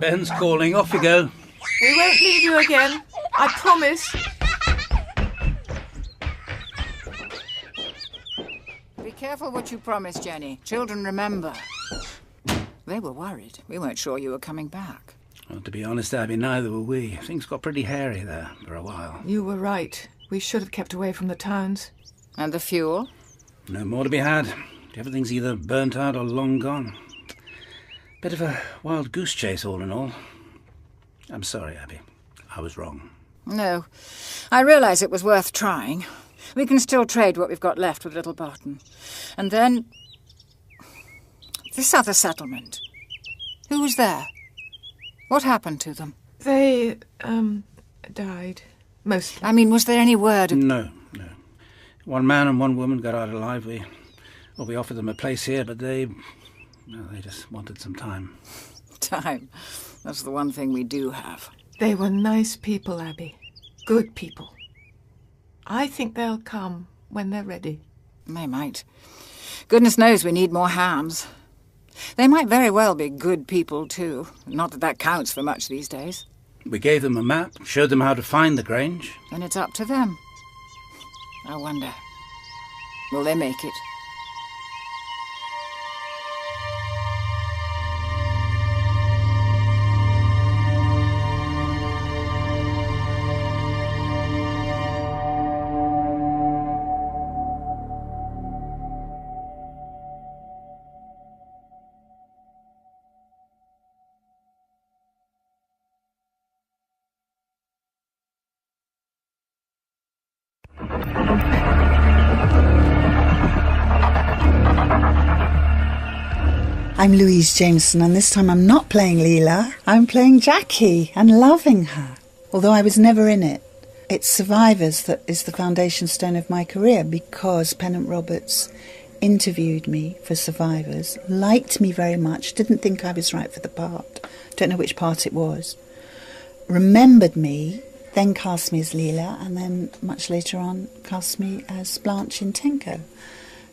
Ben's calling. Off you go. We won't leave you again. I promise. Be careful what you promise, Jenny. Children remember. They were worried. We weren't sure you were coming back. Well, to be honest, Abby, neither were we. Things got pretty hairy there for a while. You were right. We should have kept away from the towns. And the fuel? No more to be had. Everything's either burnt out or long gone. Bit of a wild goose chase, all in all. I'm sorry, Abby. I was wrong. No. I realise it was worth trying. We can still trade what we've got left with Little Barton. And then... this other settlement. Who was there? What happened to them? They, died. Mostly. I mean, was there any word of... No. One man and one woman got out alive. We offered them a place here, but they just wanted some time. Time. That's the one thing we do have. They were nice people, Abby. Good people. I think they'll come when they're ready. They might. Goodness knows we need more hands. They might very well be good people, too. Not that that counts for much these days. We gave them a map, showed them how to find the Grange. And it's up to them. I wonder, will they make it? I'm Louise Jameson, and this time I'm not playing Leela. I'm playing Jackie and loving her, although I was never in it. It's Survivors that is the foundation stone of my career, because Pennant Roberts interviewed me for Survivors, liked me very much, didn't think I was right for the part, don't know which part it was, remembered me, then cast me as Leela, and then much later on cast me as Blanche in Tenko.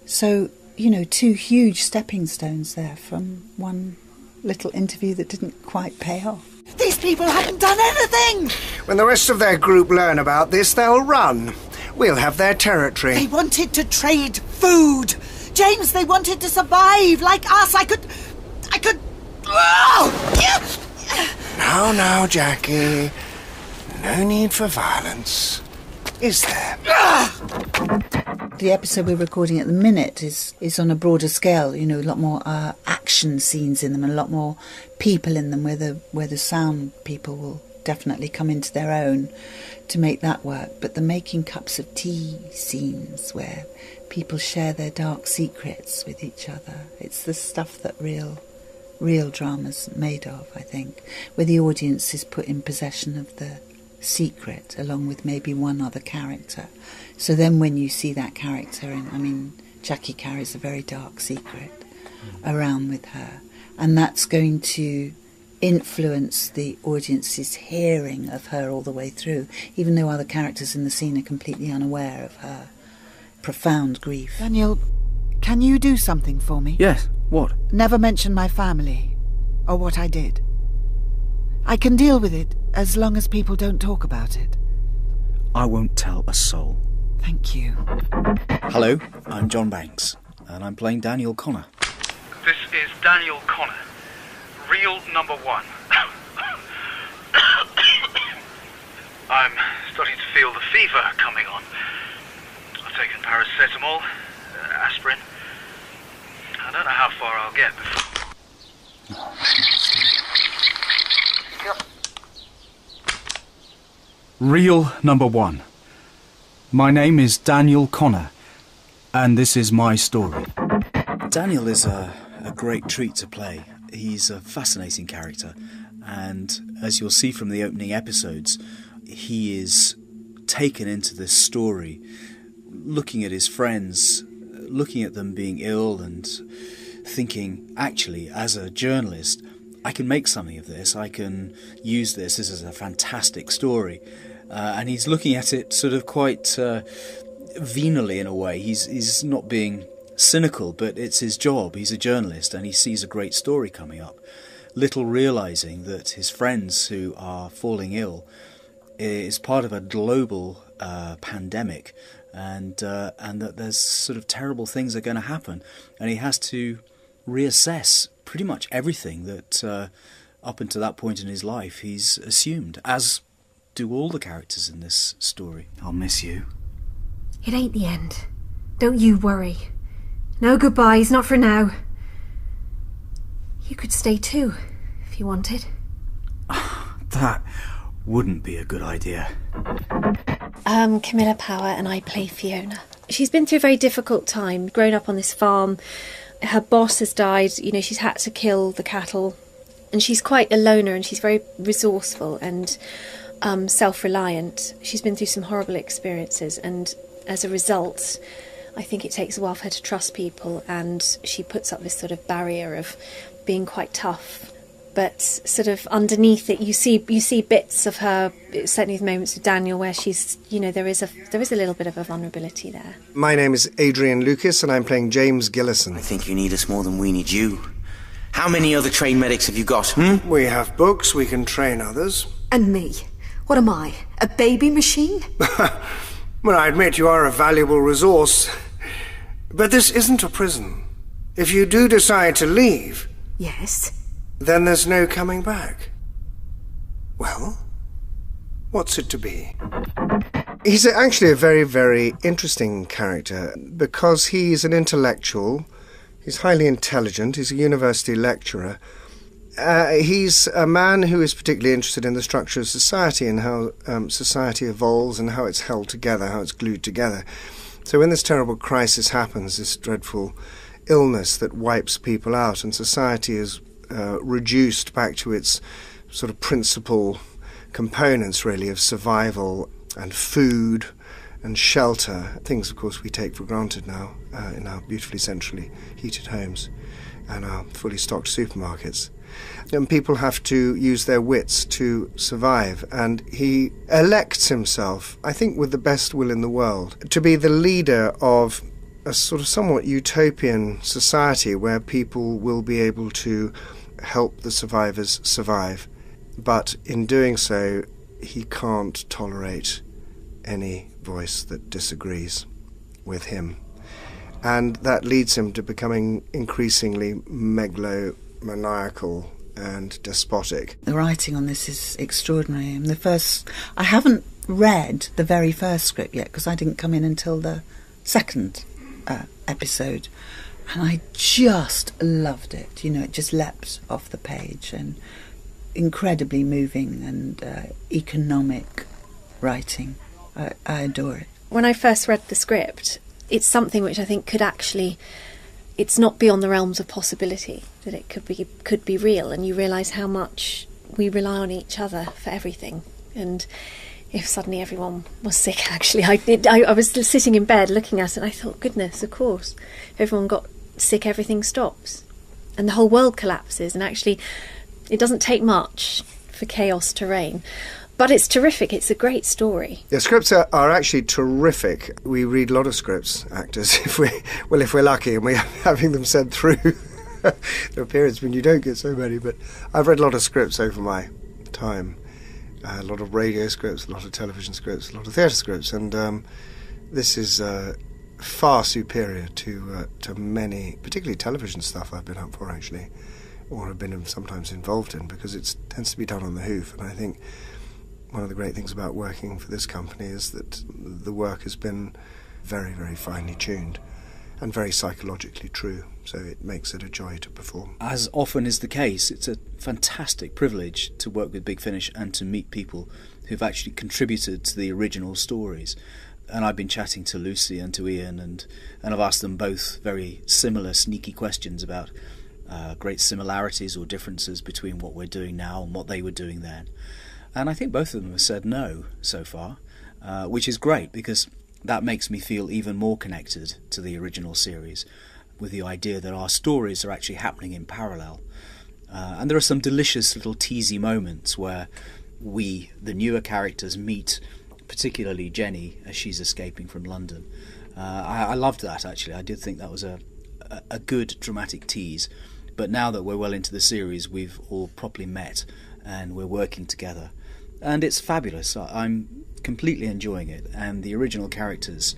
So, you know, two huge stepping stones there from one little interview that didn't quite pay off. These people haven't done anything! When the rest of their group learn about this, they'll run. we'll have their territory. They wanted to trade food. James, they wanted to survive like us. I could... Now, Jackie. No need for violence, is there? The episode we're recording at the minute is on a broader scale, a lot more action scenes in them and a lot more people in them, where the sound people will definitely come into their own to make that work. But the making cups of tea scenes where people share their dark secrets with each other, it's the stuff that real drama's made of, I think, where the audience is put in possession of the secret along with maybe one other character. So then when you see that character, Jackie carries a very dark secret around with her, and that's going to influence the audience's hearing of her all the way through, even though other characters in the scene are completely unaware of her profound grief. Daniel, can you do something for me? Yes, what? Never mention my family or what I did. I can deal with it as long as people don't talk about it. I won't tell a soul. Thank you. Hello, I'm John Banks, and I'm playing Daniel Connor. This is Daniel Connor, real number one. I'm starting to feel the fever coming on. I've taken paracetamol, aspirin. I don't know how far I'll get before... Real number one. My name is Daniel Connor, and this is my story. Daniel is a great treat to play. He's a fascinating character, and as you'll see from the opening episodes, he is taken into this story, looking at his friends, looking at them being ill and thinking, actually, as a journalist, I can make something of this, I can use this is a fantastic story. And he's looking at it sort of quite venally in a way. He's not being cynical, but it's his job. He's a journalist and he sees a great story coming up, little realising that his friends who are falling ill is part of a global pandemic, and that there's sort of terrible things are going to happen, and he has to reassess pretty much everything that up until that point in his life he's assumed, as do all the characters in this story. I'll miss you. It ain't the end. Don't you worry. No goodbyes, not for now. You could stay too, if you wanted. That wouldn't be a good idea. Camilla Power and I play Fiona. She's been through a very difficult time, grown up on this farm. Her boss has died, she's had to kill the cattle. And she's quite a loner and she's very resourceful and self-reliant. She's been through some horrible experiences, and as a result, I think it takes a while for her to trust people, and she puts up this sort of barrier of being quite tough. But sort of underneath it, you see bits of her, certainly the moments with Daniel, where she's, there is a little bit of a vulnerability there. My name is Adrian Lucas, and I'm playing James Gillison. I think you need us more than we need you. How many other trained medics have you got, We have books, we can train others. And me? What am I, a baby machine? Well, I admit you are a valuable resource. But this isn't a prison. If you do decide to leave... Yes? Then there's no coming back. Well, what's it to be? He's actually a very, very interesting character because he's an intellectual, he's highly intelligent, he's a university lecturer. He's a man who is particularly interested in the structure of society and how society evolves and how it's held together, how it's glued together. So when this terrible crisis happens, this dreadful illness that wipes people out and society is reduced back to its sort of principal components, really, of survival and food and shelter, things, of course, we take for granted now in our beautifully centrally heated homes and our fully stocked supermarkets. And people have to use their wits to survive, and he elects himself, I think with the best will in the world, to be the leader of a sort of somewhat utopian society where people will be able to help the survivors survive. But in doing so, he can't tolerate any voice that disagrees with him. And that leads him to becoming increasingly megalomaniacal and despotic. The writing on this is extraordinary. And I haven't read the very first script yet because I didn't come in until the second episode, and I just loved it. You know, it just leapt off the page, and incredibly moving and economic writing. I adore it. When I first read the script, it's something which I think could actually, it's not beyond the realms of possibility that it could be real, and you realise how much we rely on each other for everything. And if suddenly everyone was sick, actually, I was sitting in bed looking at it and I thought, goodness, of course, if everyone got sick, everything stops and the whole world collapses. And actually, it doesn't take much for chaos to reign. But it's terrific. It's a great story. The scripts are actually terrific. We read a lot of scripts, actors, if we're lucky, and we're having them sent through. There are periods when you don't get so many, but I've read a lot of scripts over my time. A lot of radio scripts, a lot of television scripts, a lot of theatre scripts, and this is far superior to many, particularly television stuff I've been up for, actually, or have been sometimes involved in, because it tends to be done on the hoof. And I think one of the great things about working for this company is that the work has been very, very finely tuned and very psychologically true, so it makes it a joy to perform. As often is the case, it's a fantastic privilege to work with Big Finish and to meet people who've actually contributed to the original stories. And I've been chatting to Lucy and to Ian, and I've asked them both very similar, sneaky questions about great similarities or differences between what we're doing now and what they were doing then. And I think both of them have said no so far, which is great, because that makes me feel even more connected to the original series, with the idea that our stories are actually happening in parallel. And there are some delicious little teasy moments where we, the newer characters, meet particularly Jenny as she's escaping from London. I loved that, actually. I did think that was a good dramatic tease. But now that we're well into the series, we've all properly met and we're working together. And it's fabulous. I'm completely enjoying it. And the original characters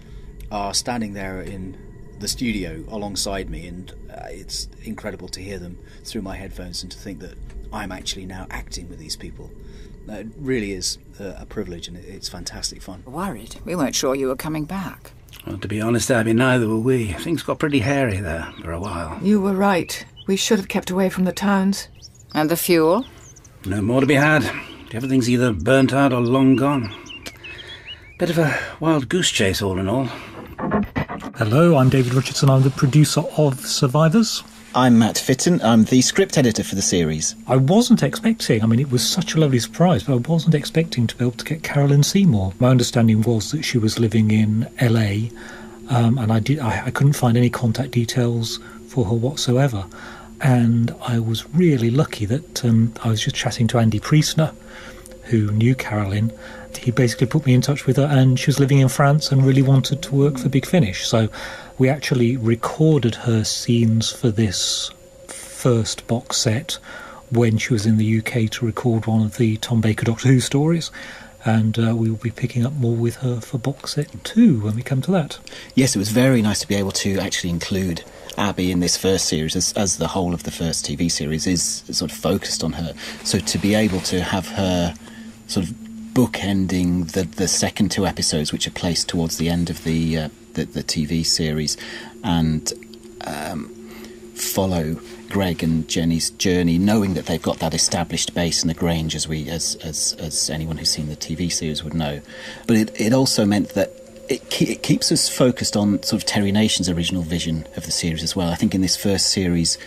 are standing there in the studio alongside me, and it's incredible to hear them through my headphones and to think that I'm actually now acting with these people. It really is a privilege, and it's fantastic fun. Worried. We weren't sure you were coming back. Well, to be honest, Abby, neither were we. Things got pretty hairy there for a while. You were right. We should have kept away from the towns. And the fuel? No more to be had. Everything's either burnt out or long gone. Bit of a wild goose chase, all in all. Hello, I'm David Richardson. I'm the producer of Survivors. I'm Matt Fitton. I'm the script editor for the series. I wasn't expecting, it was such a lovely surprise, but I wasn't expecting to be able to get Carolyn Seymour. My understanding was that she was living in LA, and I couldn't find any contact details for her whatsoever. And I was really lucky that I was just chatting to Andy Priestner, who knew Carolyn. He basically put me in touch with her, and she was living in France and really wanted to work for Big Finish. So we actually recorded her scenes for this first box set when she was in the UK to record one of the Tom Baker Doctor Who stories. And we will be picking up more with her for box set 2 when we come to that. Yes, it was very nice to be able to actually include Abby in this first series, as the whole of the first TV series is sort of focused on her. So to be able to have her sort of bookending the second 2 episodes, which are placed towards the end of the TV series, and follow Greg and Jenny's journey, knowing that they've got that established base in the Grange, as anyone who's seen the TV series would know. But it also meant that it keeps us focused on sort of Terry Nation's original vision of the series as well. I think in this first series,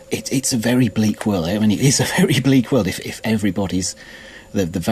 it's a very bleak world. It is a very bleak world if everybody's the vast